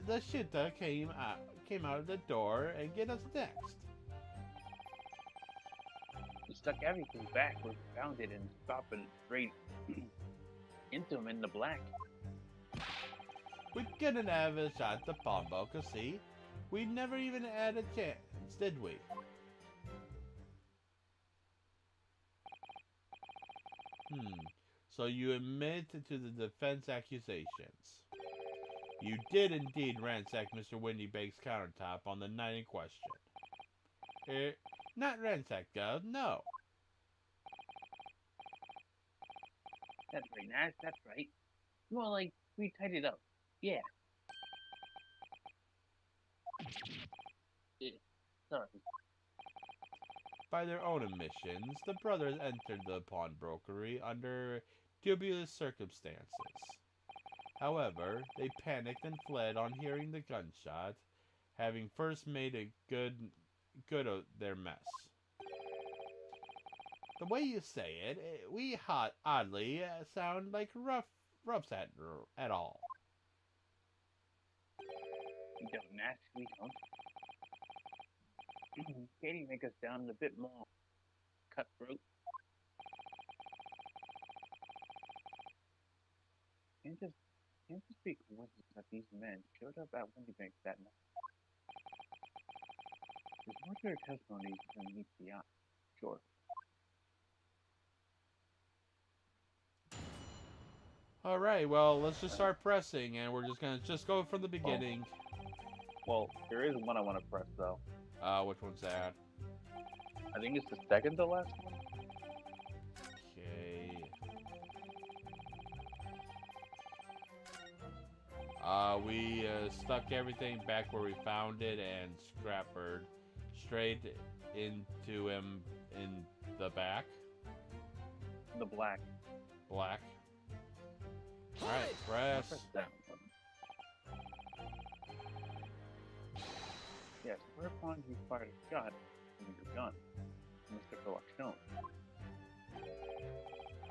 the shooter came out of the door and get us next. We stuck everything back, we found it and stopping straight into him in the black. We couldn't have shot the Pombo, cause see, we never even had a chance, did we? So so you admit to the defense accusations. You did indeed ransack Mr. Windy Bake's countertop on the night in question. Not ransack, Gov, no. That's right, Nash, that's right. More like, we tied it up. Yeah. Sorry. By their own admissions, the brothers entered the pawnbrokery under dubious circumstances. However, they panicked and fled on hearing the gunshot, having first made a good of their mess. The way you say it, we oddly sound like roughs at all. We don't, Nash, we don't. Katie make us sound a bit more cutthroat. Can't just be coincidence that these men showed up at Windy Bank that night. There's more to their testimonies than meets the eye. Sure. All right, well, let's just start pressing, and we're just gonna go from the beginning. Well, there is one I want to press though. Which one's that? I think it's the second to last one. Okay. We stuck everything back where we found it and scrappered straight into him in the back. The black. Black. Alright, press. Press that one. Yes, whereupon you fired a shot from your gun, Mr. Collection.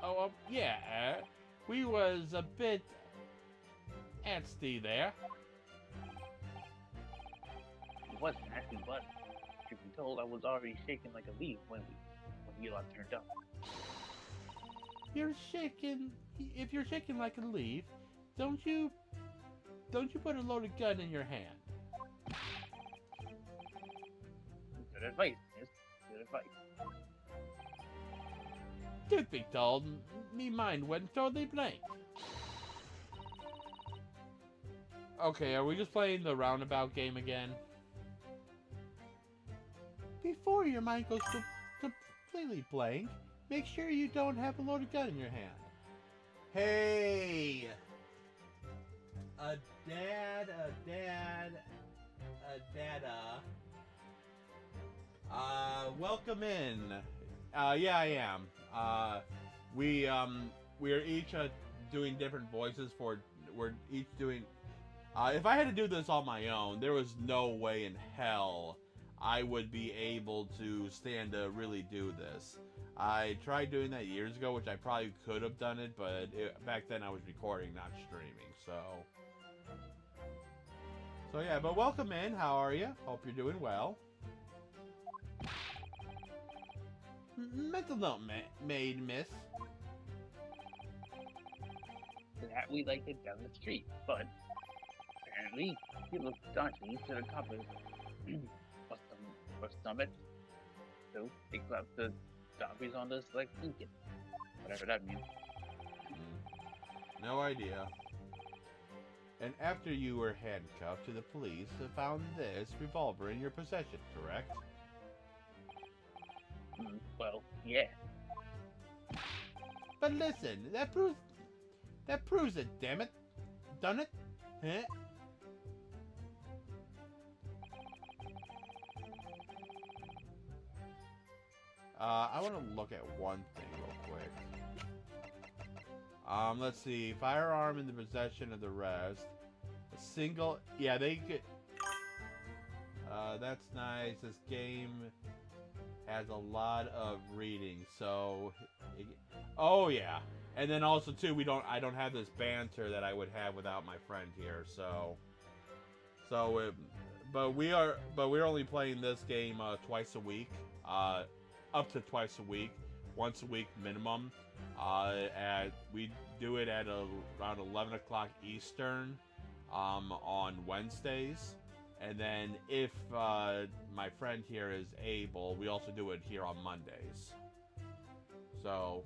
Oh, yeah. We was a bit antsy there. It wasn't actually, but you've been told I was already shaking like a leaf when you lot turned up. You're shaking. If you're shaking like a leaf, don't you put a loaded gun in your hand? Good advice, miss. Good advice. Truth be told, me mind went totally blank. Okay, are we just playing the roundabout game again? Before your mind goes completely blank, make sure you don't have a loaded gun in your hand. Hey! A dada. Welcome in. Yeah, I am. We're each doing different voices we're each doing. If I had to do this on my own, there was no way in hell I would be able to stand to really do this. I tried doing that years ago, which I probably could have done it, but back then I was recording, not streaming, so yeah, but welcome in. How are you? Hope you're doing well. Mental note made, miss. That we liked it down the street, but apparently he looked daunting to the coppers or stomach. So they clapped the zombies on us like Lincoln. Whatever that means. No idea. And after you were handcuffed to the police, found this revolver in your possession, correct? Well, yeah. But listen, that proves it, damn it. Done it? Huh? I want to look at one thing real quick. Let's see. Firearm in the possession of the rest. A single... Yeah, they could... that's nice. This game has a lot of reading, so... Oh, yeah. And then also, too, I don't have this banter that I would have without my friend here, so... But we're only playing this game twice a week. Up to twice a week, once a week minimum. We do it at around 11 o'clock Eastern on Wednesdays, and then if my friend here is able, we also do it here on Mondays. So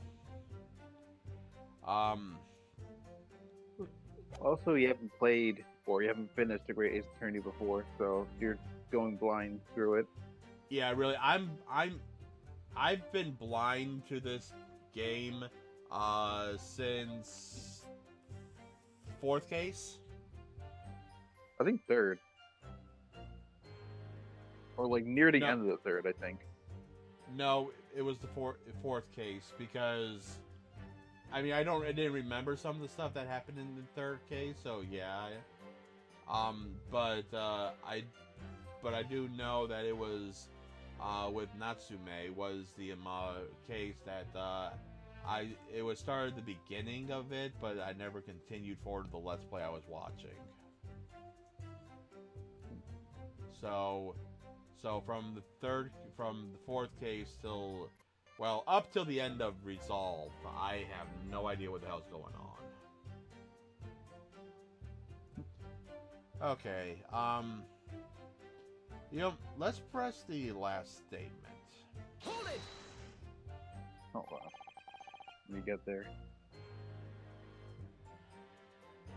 Um, Also, you haven't played or you haven't finished the Great Ace Attorney before, so you're going blind through it. yeah, really, I've been blind to this game since fourth case. I think third, or like near the No, end of the third. I think. no, it was the fourth case because I mean I didn't remember some of the stuff that happened in the third case, so yeah. But I do know that it was with Natsume was the case that it was started at the beginning of it, but I never continued forward to the Let's Play I was watching. So from the fourth case till, well, up till the end of Resolve, I have no idea what the hell's going on. Okay, let's press the last statement. Hold it! Oh wow. Let me get there.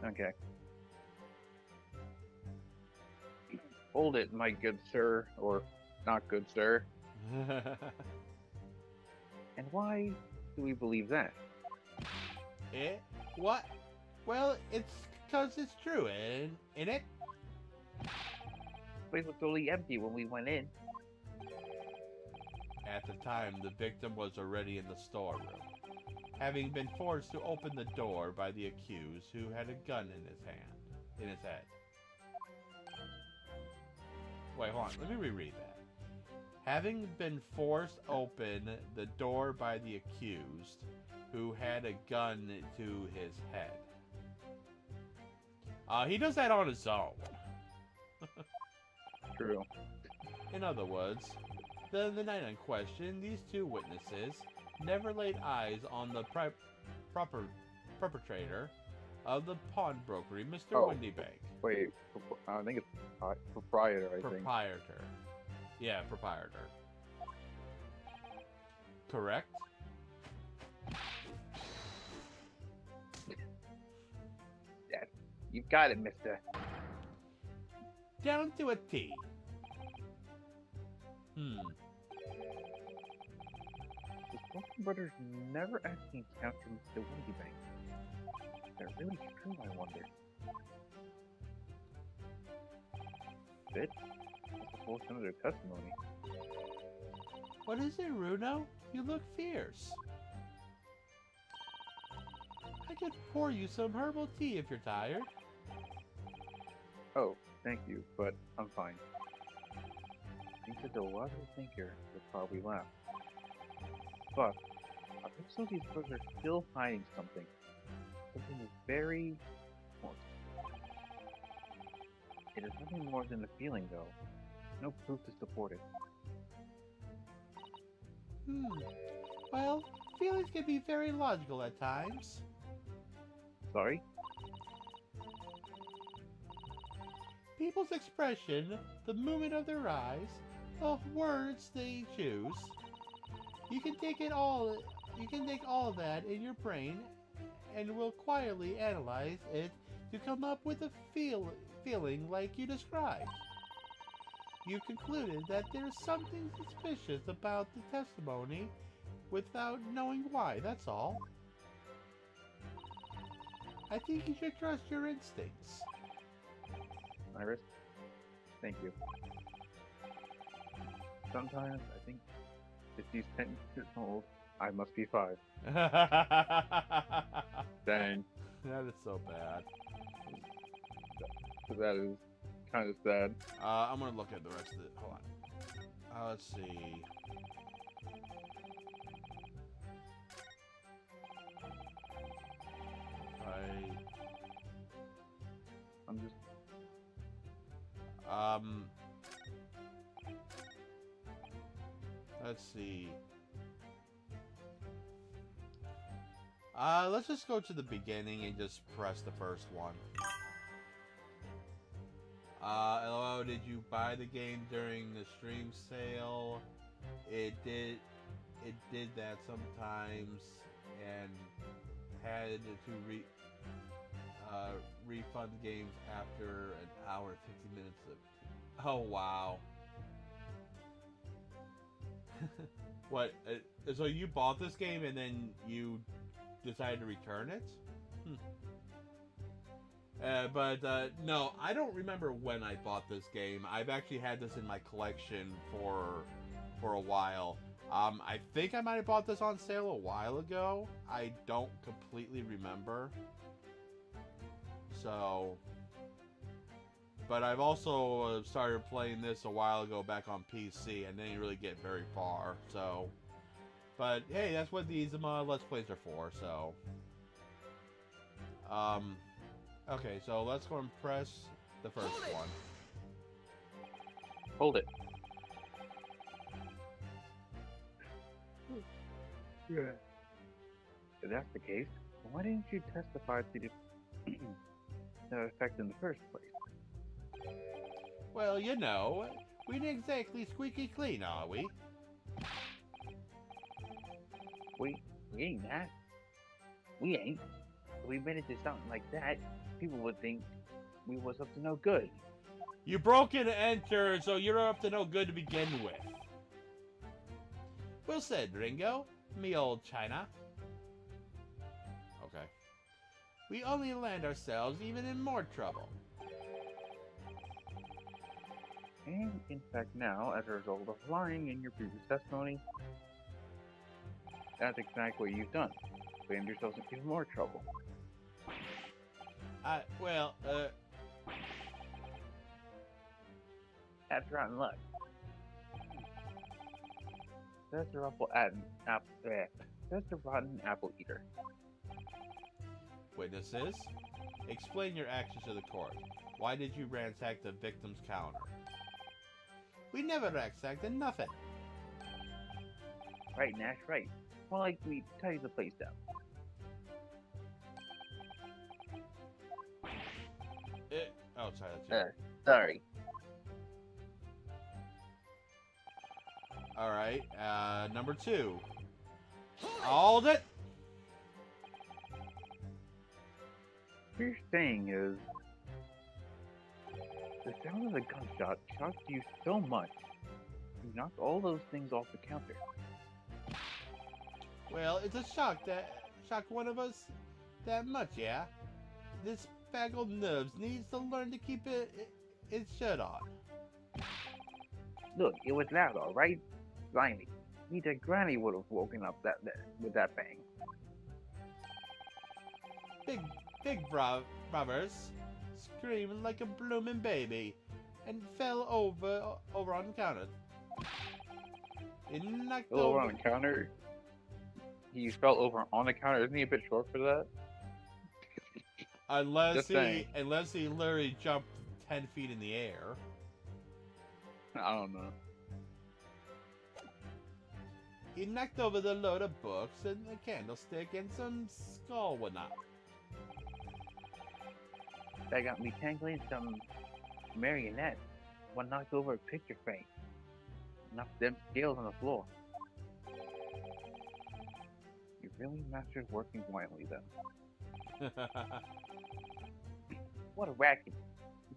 Okay. Hold it, my good sir, or not good sir. And why do we believe that? What? Well, it's because it's true, isn't it? The place was totally empty when we went in. At the time, the victim was already in the storeroom, having been forced to open the door by the accused, who had a gun in his head. Wait, hold on. Let me reread that. Having been forced open the door by the accused, who had a gun to his head. He does that on his own. True. In other words, the night in question, these two witnesses never laid eyes on the perpetrator of the pawnbrokery, Mr. Oh. Windybank. Wait, I think it's proprietor. I think. Proprietor. Yeah, proprietor. Correct? You've got it, mister. Down to a T. The Smoking Brothers never actually encountered Mr. Windybank. Is that really true, I wonder? Fit? That's a full of their testimony. What is it, Runo? You look fierce. I could pour you some herbal tea if you're tired. Oh, thank you, but I'm fine. I think that the wiser thinker would probably laugh. But I think some of these books are still hiding something. Something very important. It is nothing more than a feeling, though. No proof to support it. Well, feelings can be very logical at times. Sorry? People's expression, the movement of their eyes, the words they choose. You can take all of that in your brain and will quietly analyze it to come up with a feeling like you described. You concluded that there's something suspicious about the testimony without knowing why, that's all. I think you should trust your instincts. Iris? Thank you. Sometimes I think if she's 10 years old, I must be 5. Dang. That is so bad. That is kind of sad. I'm gonna look at the rest of it. Hold on. Let's see. I'm just... Let's see. Let's just go to the beginning and just press the first one. LOL, did you buy the game during the stream sale? It did that sometimes, and had to refund games after an hour and 50 minutes of... Oh, wow. What? So you bought this game and then you decided to return it? No, I don't remember when I bought this game. I've actually had this in my collection for a while. I think I might have bought this on sale a while ago. I don't completely remember. So, but I've also started playing this a while ago back on PC, and didn't really get very far. So, but hey, that's what these Let's Plays are for. So, okay, so let's go and press the first one. Hold it. Yeah. If that's the case, why didn't you testify to the effect in the first place? Well, you know, we ain't exactly squeaky clean, are we? We ain't that. We ain't. If we admitted to something like that, people would think we was up to no good. You broke in to enter, so you're up to no good to begin with. Well said, Ringo. Me old China. Okay. We only land ourselves even in more trouble. And in fact now, as a result of lying in your previous testimony, that's exactly what you've done. Blamed yourselves in even more trouble. That's rotten luck. That's a rotten apple eater. Witnesses, explain your actions to the court. Why did you ransack the victim's counter? We never ransacked nothing. Right, Nash, right. More like we tidied the place down. Oh, sorry, that's you. Sorry. Alright, number 2. Hold it! What you're saying is, the sound of the gunshot shocked you so much, you knocked all those things off the counter. Well, it's a shock that shocked one of us that much, yeah? This bag of nerves needs to learn to keep its shirt on. Look, it was loud, alright? Blimey. Neither Granny would have woken up with that bang. Big brothers screamed like a blooming baby and fell over on the counter. It knocked Over on the counter? He fell over on the counter. Isn't he a bit short for that? Unless he literally jumped 10 feet in the air. I don't know. He knocked over the load of books and a candlestick and some skull whatnot. That got me tangling some marionette. One knocked over a picture frame. Knocked them scales on the floor. You really mastered working quietly then. What a racket.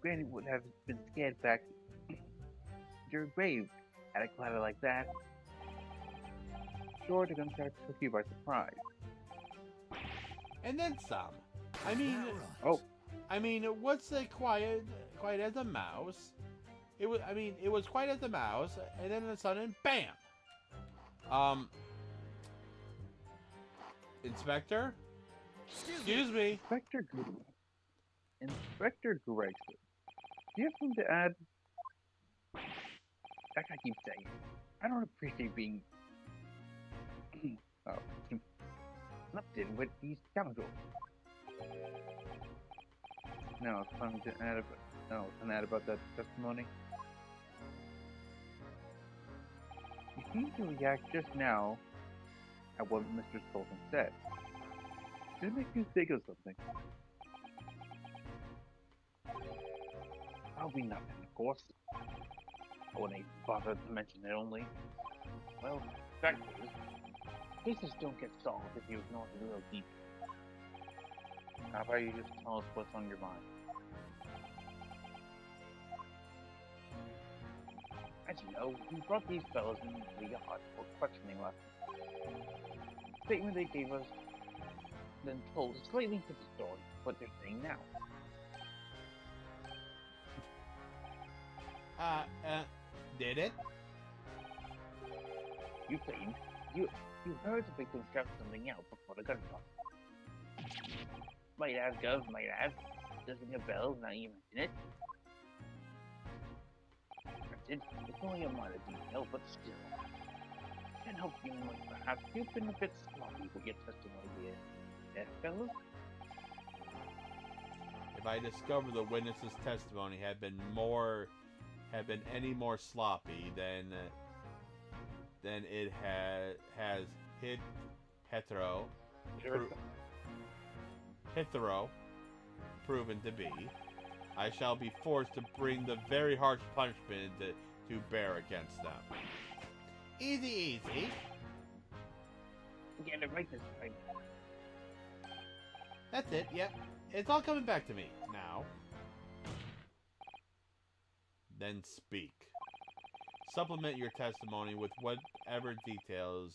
Granny would have been scared back to your grave at a clatter like that. Sure to gunshot took you by surprise. And then some. I mean, what's the quiet as a mouse? It was quiet as a mouse, and then all of a sudden, bam! Inspector? Excuse me. Inspector Gregson. Do you have something to add? Like I keep saying, I don't appreciate being lumped in with these scoundrels. No, something to add about that testimony. You seem to react just now at what Mr. Sultan said. Did it make you think of something? Probably nothing, of course. I wouldn't bother to mention it only. Well, fact is, cases don't get solved if you ignore the real deep. How about you just tell us what's on your mind? As you know, we brought these fellows into the yard for questioning last night. The statement they gave us then told us slightly to the story what they're saying now. Did it? You claimed you heard the victim shout something out before the gunshot. Might have, Gov, might have. Does ring a bell now you mention it? Granted, it's only a minor detail, but still. Can't help feeling like perhaps you've been a bit sloppy with your testimony here. Yes, fellas? If I discover the witness's testimony had been any more sloppy than it has hetero proven to be, I shall be forced to bring the very harsh punishment to bear against them. Easy. Get it right this time. That's it, yep. It's all coming back to me now. Then speak. Supplement your testimony with whatever details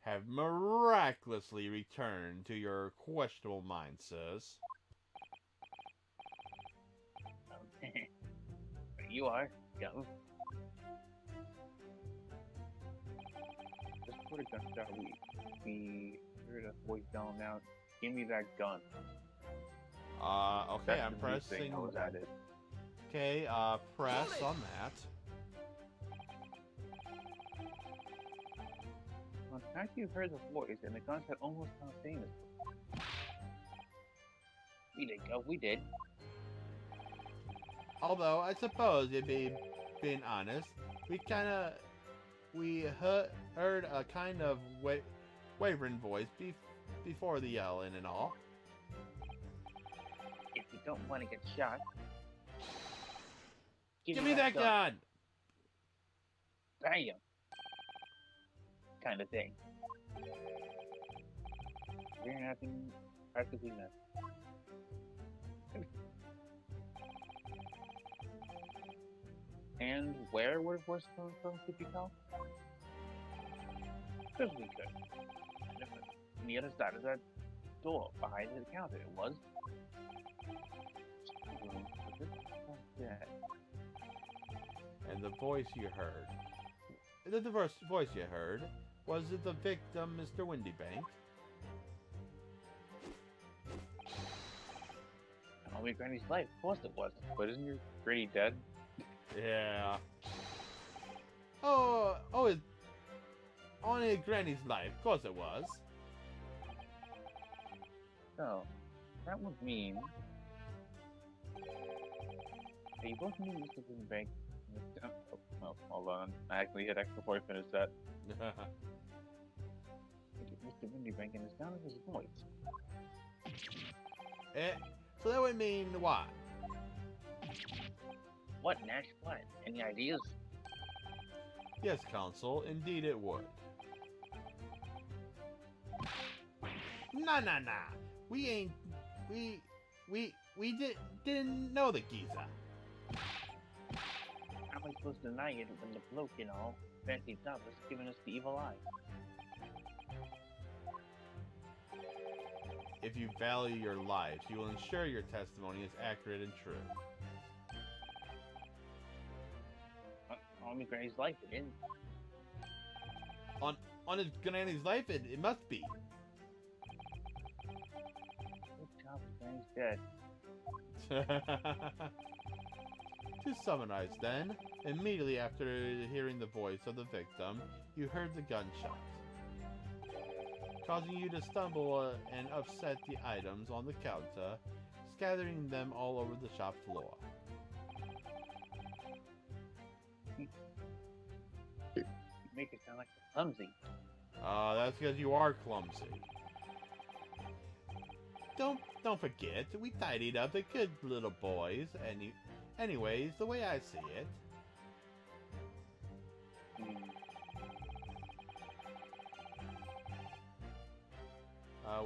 have miraculously returned to your questionable mind, sirs. You are, Gov. Just put a gunshot. We heard a voice yelling out, "Give me that gun." Okay, That's I'm the new pressing. thing that was added. Okay, press on that. Well, after you heard the voice and the gunshot almost sounded famous. We did, Gov, we did. Although, I suppose, being honest, we heard a kind of wavering voice before the yelling and all. If you don't want to get shot, Give me that gun! Bam! Kind of thing. We're nothing practically nothing. And where would voice coming from, could you tell? Because we could. On the other side of that door, behind the counter, it was. And the voice you heard. The first voice you heard was it the victim, Mr. Windybank? Only Granny's life, of course it was. But isn't your Granny dead? Yeah. Oh, it's only Granny's life. Of course it was. So, that would mean that you both knew Mr. Windybank. Oh, well, hold on. I actually hit X before I finished that. Mr. Windybank and the sound of his voice. So that would mean what? What, Nash? What? Any ideas? Yes, Counsel, indeed it would. Nah. We didn't know the geezer. How am I supposed to deny it when the bloke, fancy top is giving us the evil eye? If you value your lives, you will ensure your testimony is accurate and true. On my Granny's life, it is. On his Granny's life, it must be. Good job, Granny's dead. To summarize then, immediately after hearing the voice of the victim, you heard the gunshot, causing you to stumble and upset the items on the counter, scattering them all over the shop floor. You make it sound like you're clumsy. That's because you are clumsy. Don't forget, we tidied up the good little boys, anyways, the way I see it.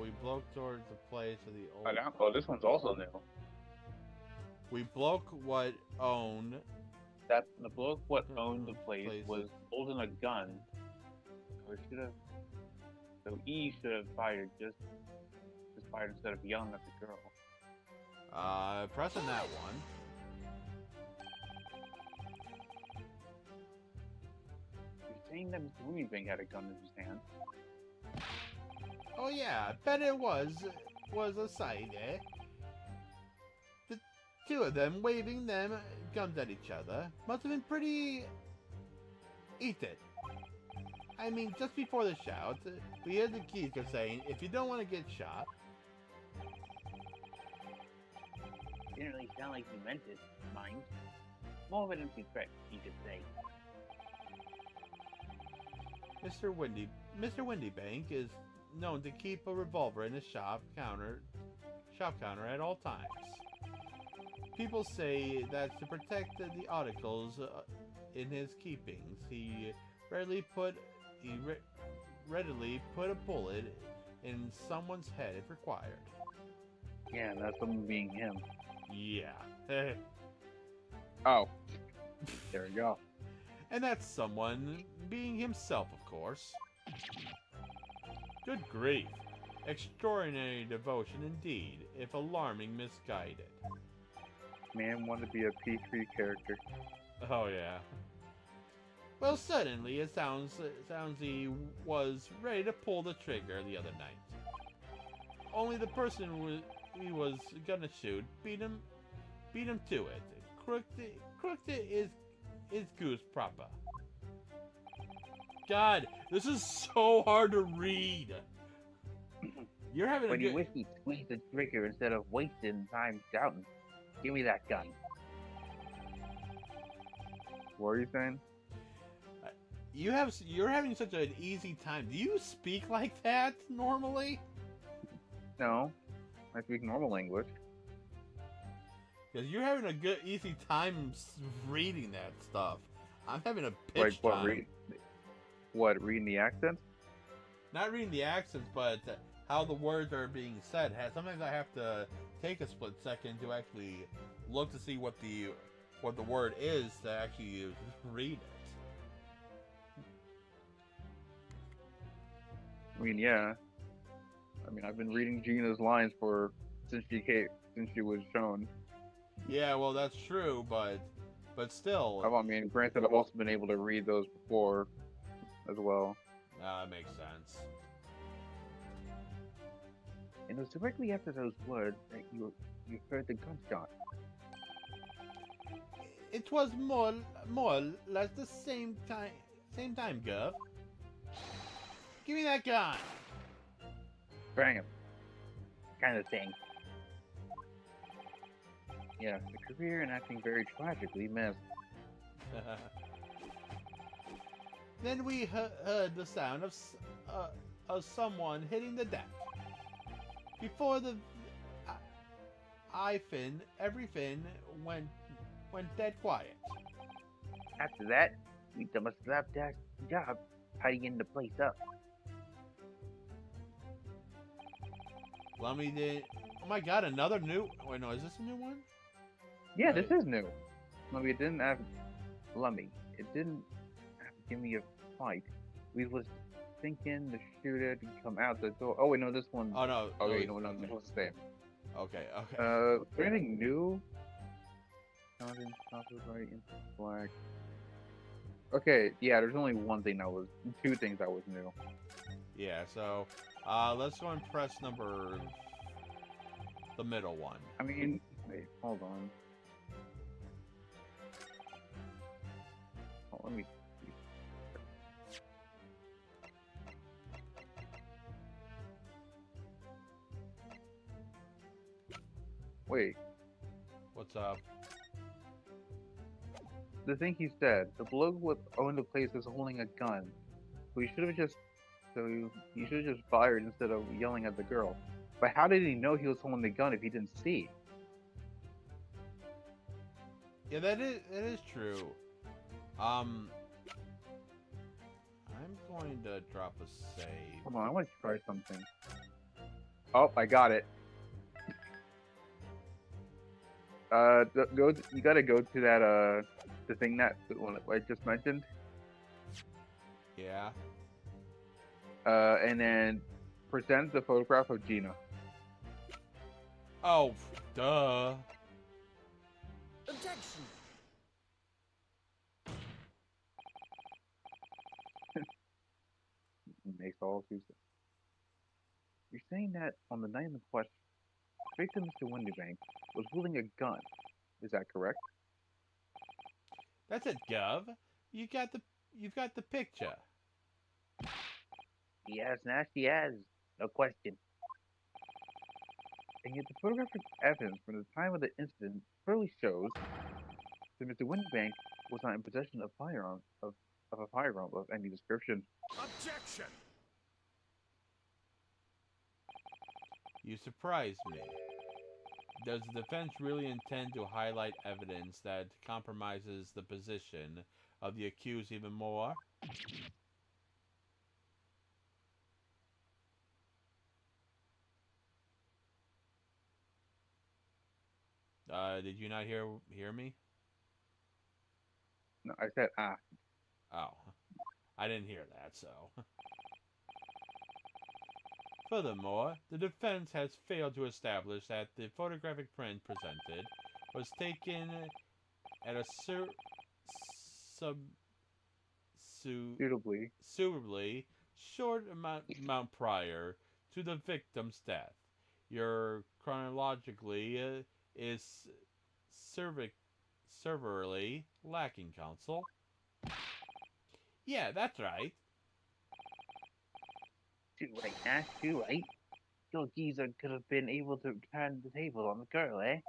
We broke towards the place of the Oh, old. oh, this one's also new. We broke what owned. That the bloke what owned the Place. place was holding a gun. So should have. So E should have fired just fired instead of yelling at the girl. Pressing that one. You're saying that Mr. Winnie had a gun in his hand. Oh yeah, I bet it was a sight, eh? The two of them waving them guns at each other must have been pretty heated. I mean, just before the shout, we heard the geezer saying, "If you don't want to get shot." Didn't really sound like he meant it, mind. More of an empty threat, you could say. Mr. Windybank is known to keep a revolver in his shop counter at all times. People say that's to protect the articles in his keepings. He readily put a bullet in someone's head if required. Yeah, and that's someone being him. Yeah. Oh. There you go. And that's someone being himself, of course. Good grief. Extraordinary devotion indeed, if alarming misguided. Man wanted to be a P3 character. Oh yeah. Well, suddenly it sounds he was ready to pull the trigger the other night. Only the person he was gonna shoot beat him to it. Crooked is goose proper. God, this is so hard to read. You're having When a you good... wish he'd squeeze the trigger instead of wasting time shouting. Give me that gun. What are you saying? You're having such an easy time. Do you speak like that normally? No. I speak normal English. Because you're having a good, easy time reading that stuff. I'm having a pitch Like, time. Reading the accents? Not reading the accents, but how the words are being said. Sometimes I have to take a split second to actually look to see what the word is to actually read it. I mean, yeah. I mean, I've been reading Gina's lines since she was shown. Yeah, well, that's true, but still. I mean, granted, I've also been able to read those before as well. That makes sense. And it was directly after those words that you heard the gunshot. It was more or less the same time, Gov. Give me that gun. Bang him. Kind of thing. Yeah, a career in acting very tragically missed. Then we heard the sound of someone hitting the deck. Before the everything went dead quiet. After that, we done a slapdash job tidying the place up. Lummy did. Oh my God! Another new. Wait, no, is this a new one? Yeah, this is new. Maybe it didn't have Lummy. It didn't have to give me a fight. We was thinking the shooter to come out the door. Oh wait, no, this one. Oh no. Oh wait, no, no, this one's the same. Okay. Is there anything new? Nothing. Copyright into black. Okay, yeah. There's only two things that was new. Yeah. So, let's go and press the middle one. I mean, wait, hold on. Oh, let me. Wait, What's up? the thing he said, the bloke with owned the place is holding a gun. So he should have just fired instead of yelling at the girl. But how did he know he was holding the gun if he didn't see? Yeah, that is true. I'm going to drop a save. Hold on, I want to try something. Oh, I got it. You gotta go to that, the thing that the one that I just mentioned. Yeah. And then present the photograph of Gina. Oh, duh. Objection! Makes all two sense. You're saying that on the night in question, victim Mr. Windybank was wielding a gun. Is that correct? That's it, Gov. You've got the picture. Yes, nasty as. No question. And yet the photographic evidence from the time of the incident clearly shows that Mr. Windybank was not in possession of a firearm of any description. Objection! You surprised me. Does the defense really intend to highlight evidence that compromises the position of the accused even more? Did you not hear me? No, I said Oh, I didn't hear that, so. Furthermore, the defense has failed to establish that the photographic print presented was taken at a suitably. suitably short amount prior to the victim's death. Your chronologically is severely lacking, counsel. Yeah, that's right. Too right, Nash, too right. Your geezer could have been able to turn the tables on the girl, eh?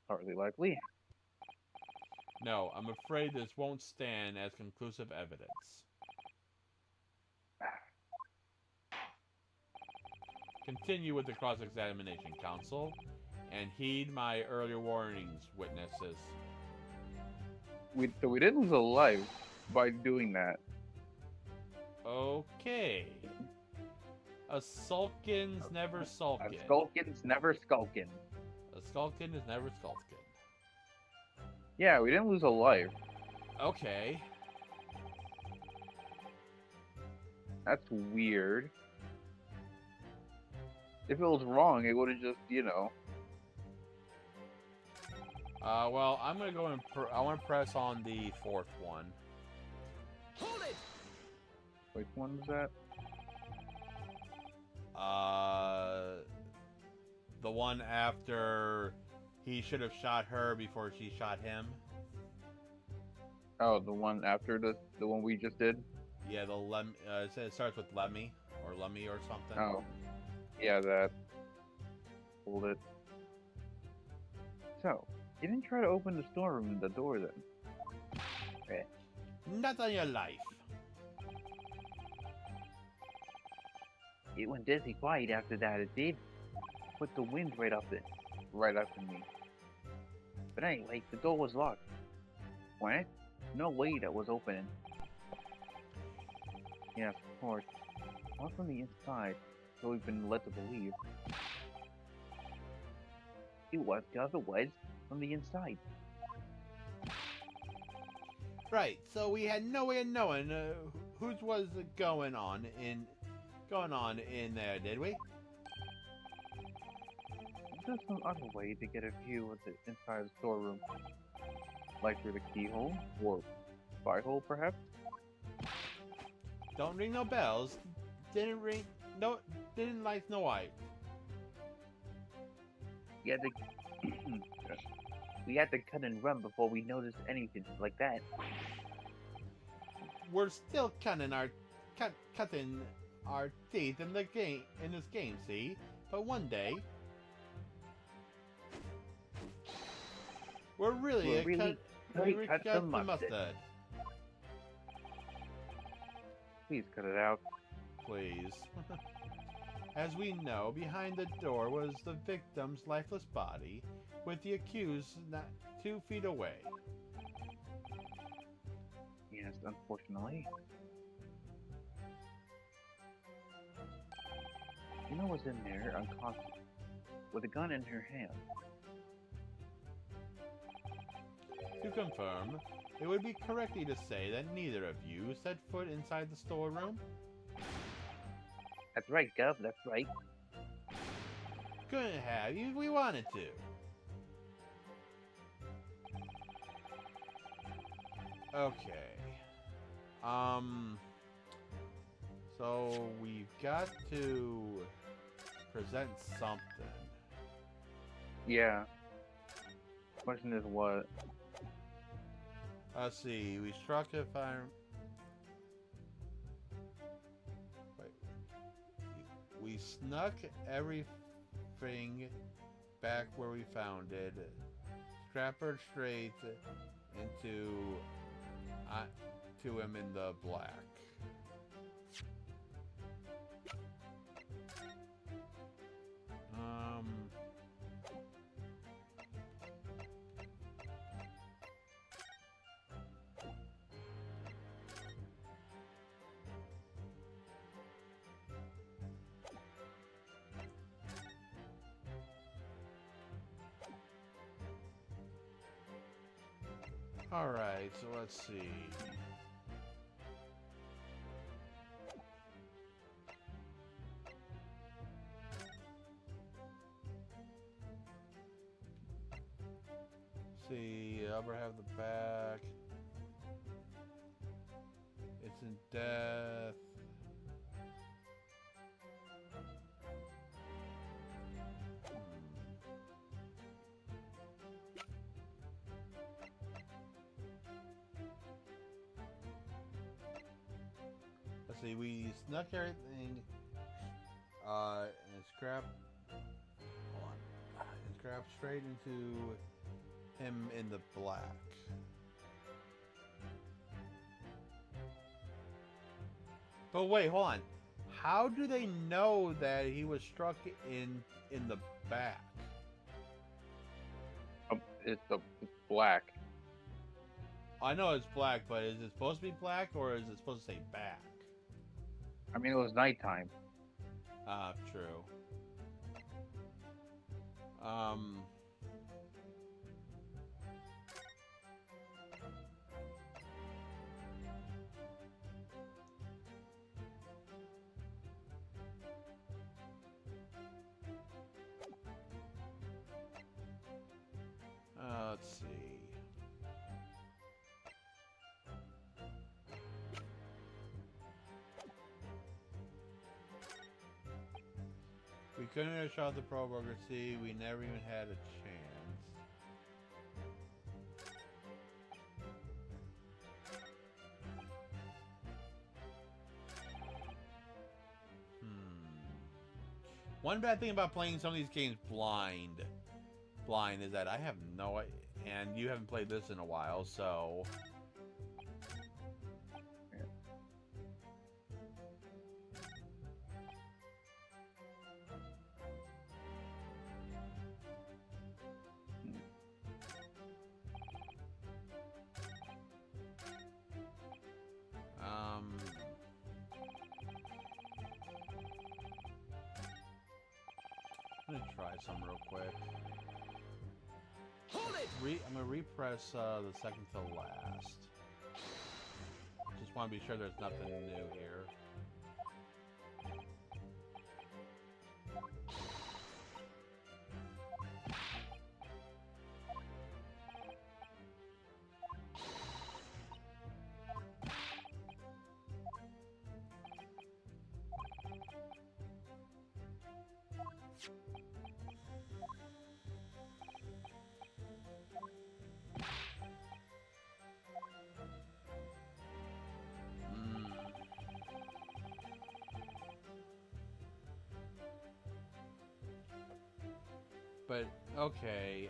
Hardly likely. No, I'm afraid this won't stand as conclusive evidence. Continue with the cross-examination, counsel, and heed my earlier warnings, witnesses. So we didn't lose a life by doing that. Okay. A sulkin's never sulkin. A skulkin's never skulkin. A skulkin is never skulkin. Yeah, we didn't lose a life. Okay. That's weird. If it was wrong, it would have just, you know. Well, I'm gonna go and I want to press on the fourth one. Hold it! Which one was that? The one after he should have shot her before she shot him. Oh, the one after the one we just did? Yeah, it starts with Lemmy or Lummy or something. Oh. Yeah, that. Hold it. So, you didn't try to open the storeroom the door then? Not on your life. It went deadly quiet after that, it did. Put the wind right after me. But anyway, the door was locked. What? No way that was opening. Yes, of course. Not from the inside, so we've been led to believe. It was otherwise from the inside. Right. So we had no way of knowing whose was going on in there, did we? There's some other way to get a view of the inside of the storeroom. Like through the keyhole, or spy-hole perhaps? Don't ring no bells. Didn't light no light. We had to, we had to cut and run before we noticed anything like that. We're still cutting our teeth in this game, see? But one day we're really cut the mustard. Please cut it out. Please. As we know, behind the door was the victim's lifeless body, with the accused not 2 feet away. Yes, unfortunately. You Anna was in there unconscious, with a gun in her hand. To confirm, it would be correctly to say that neither of you set foot inside the storeroom? That's right, Gov, that's right. Couldn't have you if we wanted to. Okay. So we've got to present something. Yeah. Question is what? Let's see. We struck if I. Wait. We snuck everything back where we found it. Scrapper straight into to him in the black. Alright, so let's see. See, upper half of the back. It's in death. Let's see, we snuck everything and scrapped. Hold on. And scrapped straight into him in the black. But wait, hold on. How do they know that he was struck in the back? It's black. I know it's black, but is it supposed to be black or is it supposed to say back? I mean, it was nighttime. Ah, true. Let's see. We couldn't have shot the Pro Burger. See, we never even had a chance. One bad thing about playing some of these games blind is that I have no idea, and you haven't played this in a while, so. I'm gonna try some real quick. Hold it! I'm gonna repress the second to last. Just want to be sure there's nothing new here. But okay,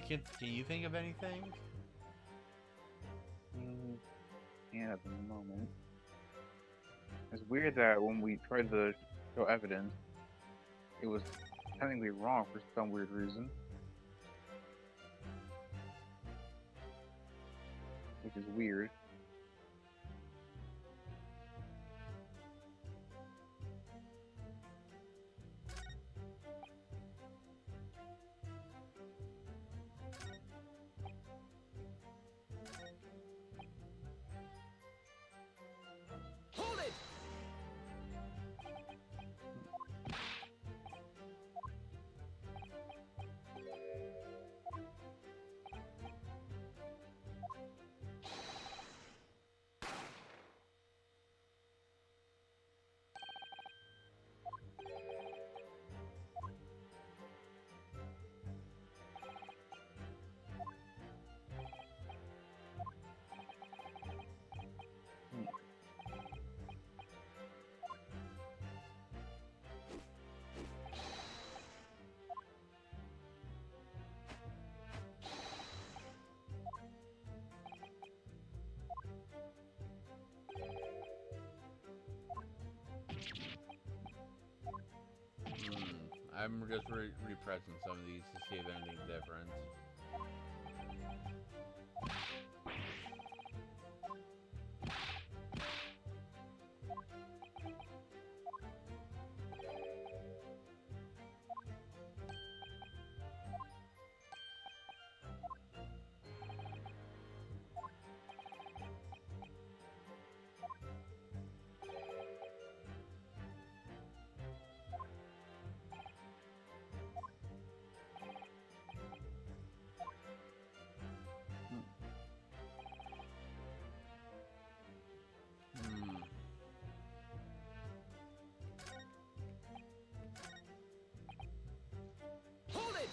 can you think of anything? Yeah, at the moment. It's weird that when we tried to show evidence, it was technically wrong for some weird reason. Which is weird. I'm just repressing some of these to see if anything's different. Hold it!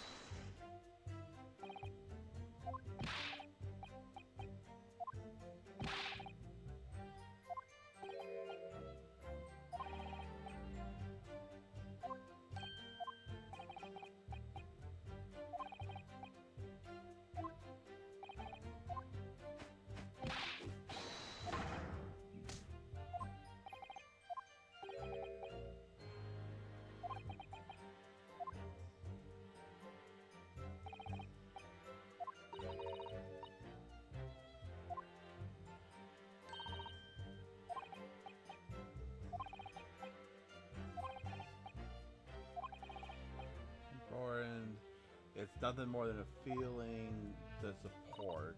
Important. It's nothing more than a feeling to support.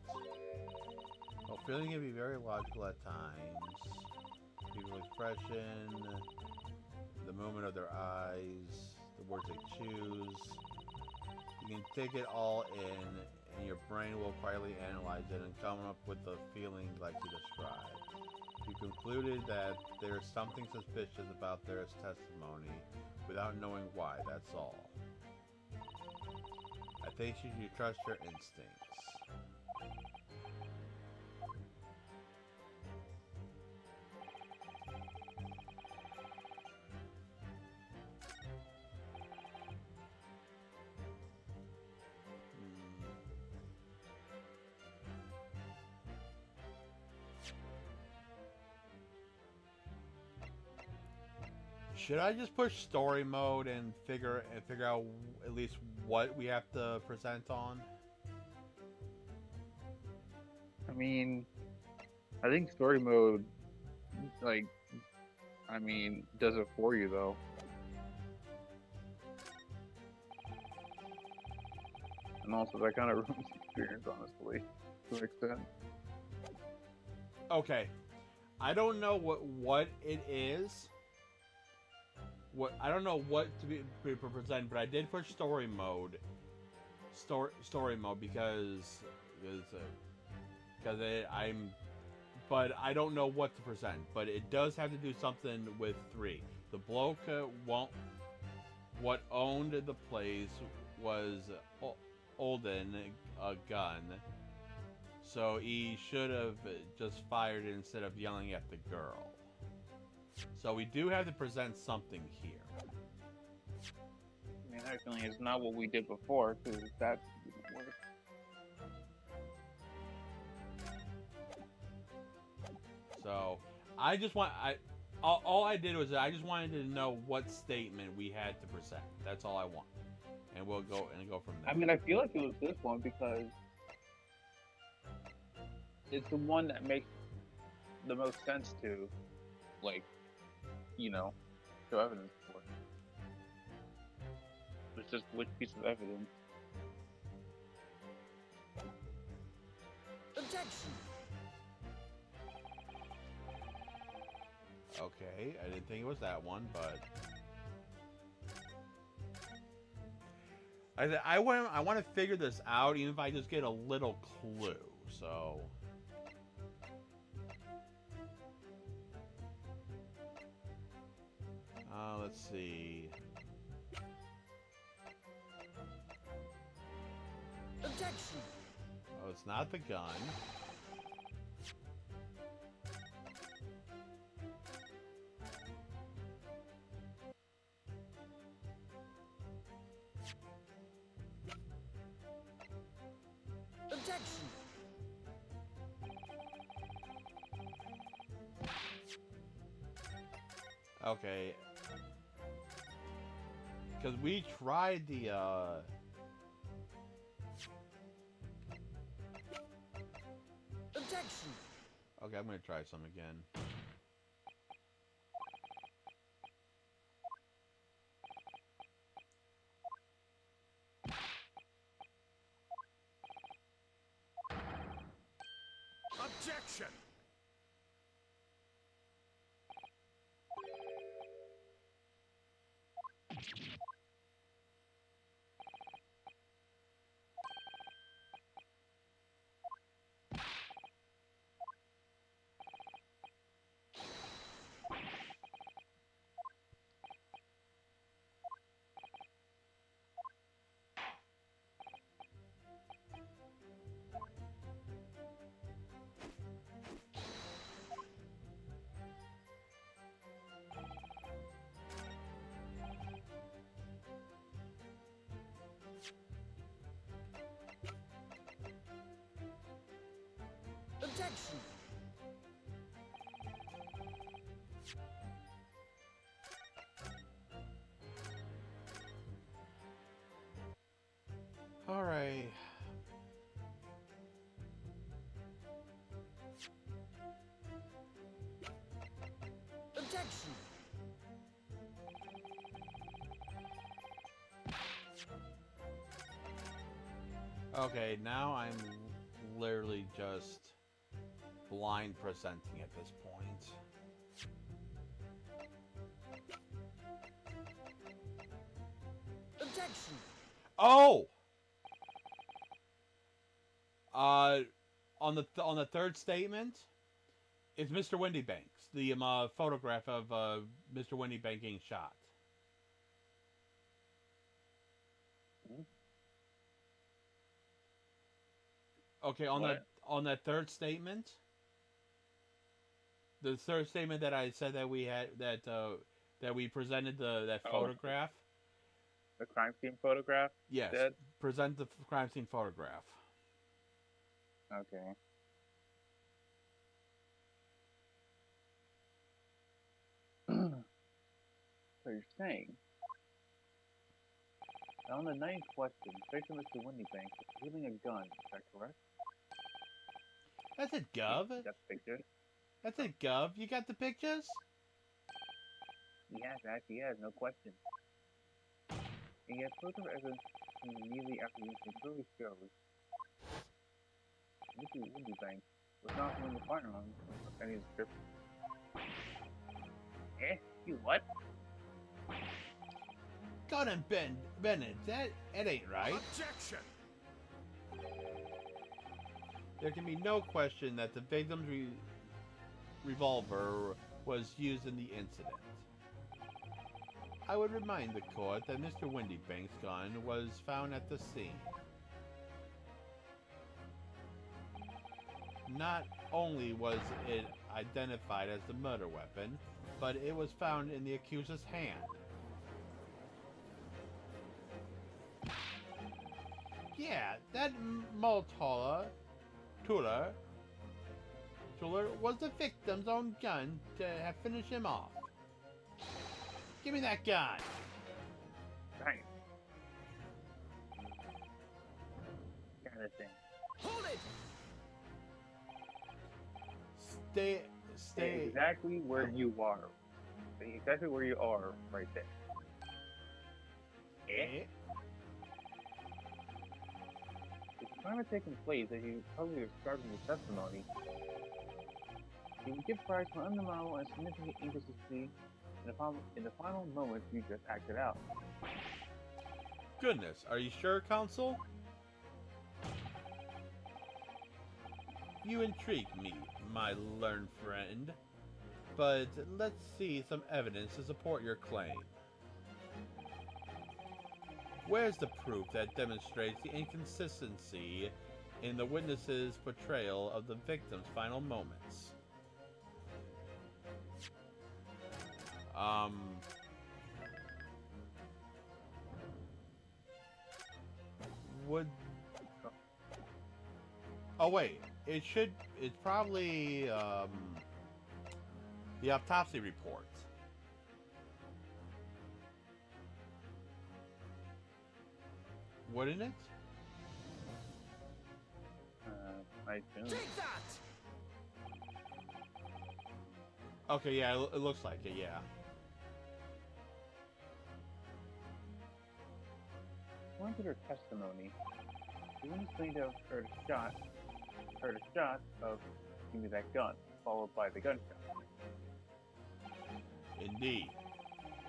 Well, feeling can be very logical at times. People's expression, the movement of their eyes, the words they choose. You can take it all in, and your brain will quietly analyze it and come up with the feeling like you described. You concluded that there's something suspicious about their testimony without knowing why, that's all. I think you should trust your instincts. Should I just push story mode and figure out at least what we have to present on? I mean, I think story mode, like, I mean, does it for you though. And also, that kind of ruins the experience, honestly, to an extent. Okay, I don't know what it is. I don't know what to be present, but I did push story mode. Story mode because but I don't know what to present. But it does have to do something with 3. The bloke what owned the place was Olden, a gun. So he should have just fired it instead of yelling at the girl. So we do have to present something here. I mean, that feeling is not what we did before, because that didn't work. So I just want all I did was I just wanted to know what statement we had to present. That's all I want, and we'll go from there. I mean, I feel like it was this one because it's the one that makes the most sense to, like, you know, show evidence for. It's just which piece of evidence. Objection! Okay, I didn't think it was that one, but I want to figure this out, even if I just get a little clue. So. Let's see. Objection! Oh, it's not the gun. Objection! Okay. Because we tried the, Objection! Okay, I'm gonna try some again. Objection! Objection! Alright. Objection! Okay, now I'm literally just blind presenting at this point. Objection! Oh! On the third statement, it's Mr. Windybanks. The photograph of Mr. Windybanks getting shot. Okay, on What? that third statement, the third statement that I said that we had that we presented that Oh. photograph. The crime scene photograph? Yes, Dead? present the crime scene photograph. Okay. So you're saying, on the ninth question, Victim Mr. Windybanks is wielding a gun, is that correct? That's it, Gov. You got the picture? That's it, Gov. You got the pictures? He has, no question. And yet, further evidence immediately after the incident clearly shows Mr. Windybanks was not holding the firearm of any description. Eh? You what? God and Bennett, that it ain't right. Objection! There can be no question that the victim's revolver was used in the incident. I would remind the court that Mr. Windybanks' gun was found at the scene. Not only was it identified as the murder weapon, but it was found in the accuser's hand. Yeah, that Tuller was the victim's own gun to have finished him off. Give me that gun! Right. Kind of thing. Hold it! Stay. Stay exactly where you are. Stay exactly where you are right there. Eh? If the crime had taken place as you probably described in your testimony, you would give rise to undeniable and significant inconsistency in the final moments you just acted out. Goodness, are you sure, counsel? You intrigue me, my learned friend. But let's see some evidence to support your claim. Where's the proof that demonstrates the inconsistency in the witness's portrayal of the victim's final moments? Would... Oh wait, it's probably, the autopsy report. Wouldn't it? I assume. Take that! Okay, yeah, it looks like it, yeah. According to their testimony, the woman claimed to have heard a shot of "Give me that gun," followed by the gunshot. Indeed.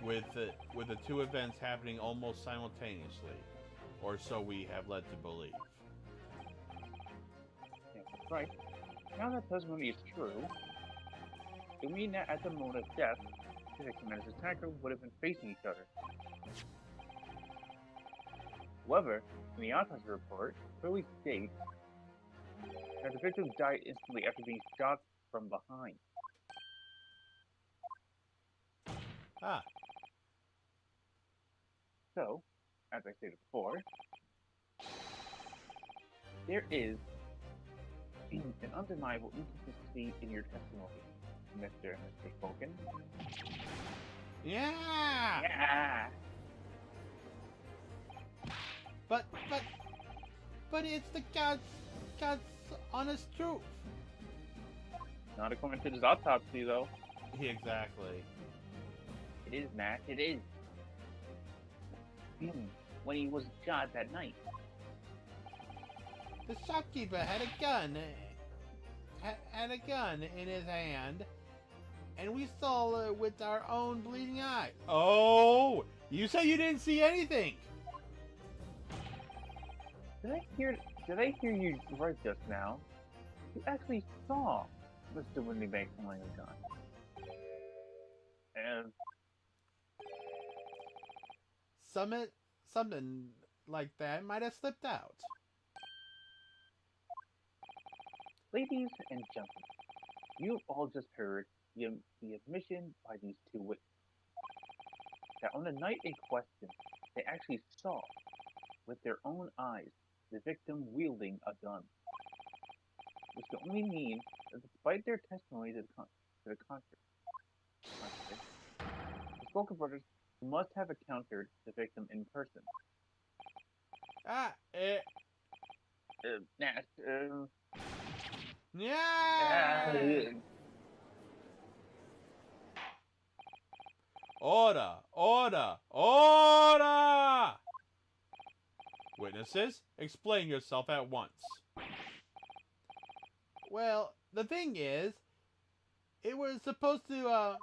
With the two events happening almost simultaneously, or so we have led to believe. Yeah, that's right. Now that testimony is true, it would mean that at the moment of death, the victim and his attacker would have been facing each other. However, in the autopsy report, clearly states that the victim died instantly after being shot from behind. Ah, So, as I stated before, there is an undeniable inconsistency in your testimony, Mr. Falcon. yeah! Yeah! But it's the God's honest truth. Not according to this autopsy, though. Exactly. It is, Matt. It is. When he was shot that night. The shopkeeper had a gun. Had a gun in his hand, and we saw it with our own bleeding eye. Oh, you say you didn't see anything? Did I hear you right just now? You actually saw Mr. Windybank holding a gun. And Something like that might have slipped out. ladies and gentlemen, you've all just heard the admission by these two witnesses that on the night in question, they actually saw with their own eyes the victim wielding a gun. This can only mean that despite their testimony to the contrary, the Spoken brothers must have encountered the victim in person. Ah, yeah. Order! Order! Order! Witnesses, explain yourself at once. Well, the thing is, it was supposed to,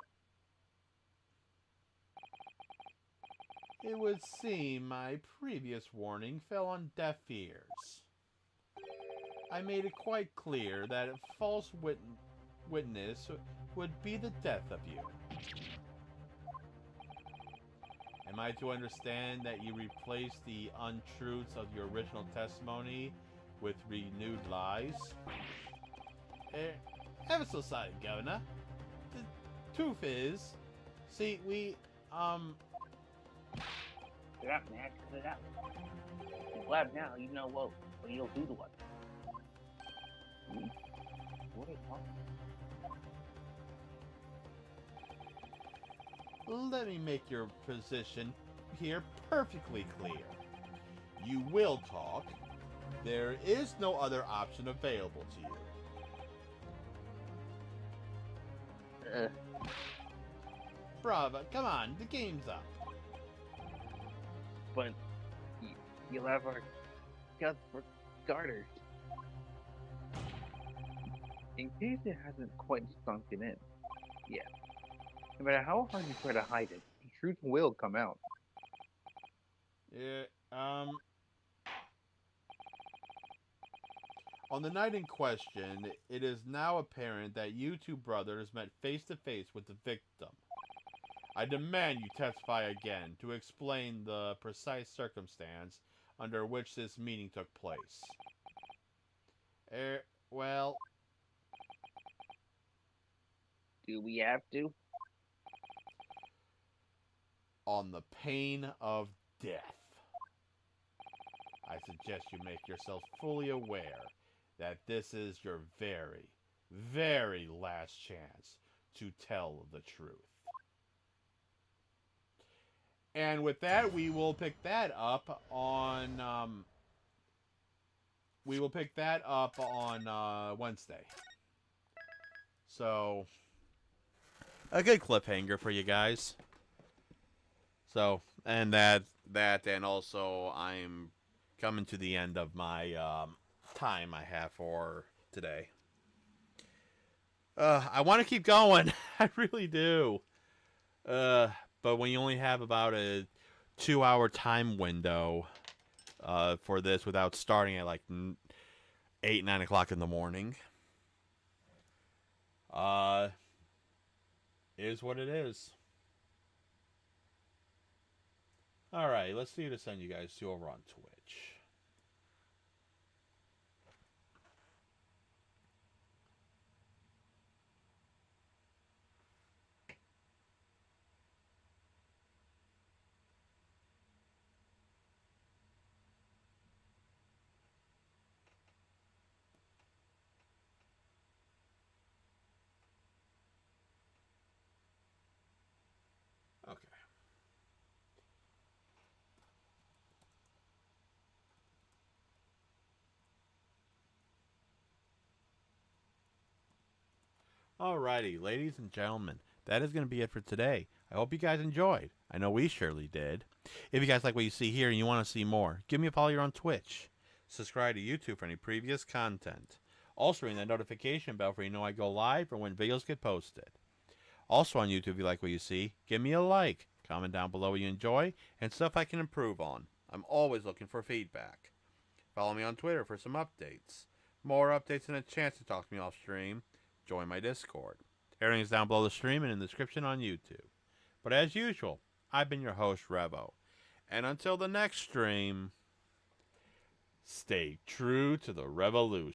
it would seem my previous warning fell on deaf ears. I made it quite clear that a false witness would be the death of you. Am I to understand that you replaced the untruths of your original testimony with renewed lies? Ever so sorry, Governor. The truth is, see, we, Shut up, Matt. Cut it out. If you blab now, you know what you'll do to us. What are you talking about? let me make your position here perfectly clear. You will talk. There is no other option available to you. Bravo, come on, the game's up. But you'll have our guts for starters. In case it hasn't quite sunken in yet, no matter how hard you try to hide it, the truth will come out. Yeah, on the night in question, it is now apparent that you two brothers met face to face with the victim. I demand you testify again to explain the precise circumstance under which this meeting took place. Well... Do we have to? On the pain of death. I suggest you make yourselves fully aware that this is your very, very last chance to tell the truth. And with that, we will pick that up on Wednesday. So a good cliffhanger for you guys. So, and that and also I'm coming to the end of my time I have for today. I want to keep going. I really do. But when you only have about a 2-hour time window for this without starting at like 8, 9 o'clock in the morning, is what it is. Alright, let's see who to send you guys to over on Twitch. Okay. Alrighty, ladies and gentlemen, that is going to be it for today. I hope you guys enjoyed. I know we surely did. If you guys like what you see here and you want to see more, give me a follow here on Twitch. Subscribe to YouTube for any previous content. Also ring that notification bell for you know I go live or when videos get posted. Also on YouTube, if you like what you see, give me a like. Comment down below what you enjoy and stuff I can improve on. I'm always looking for feedback. Follow me on Twitter for some updates. More updates and a chance to talk to me off stream. Join my Discord. Everything is down below the stream and in the description on YouTube. But as usual, I've been your host, Revo. And until the next stream, stay true to the revolution.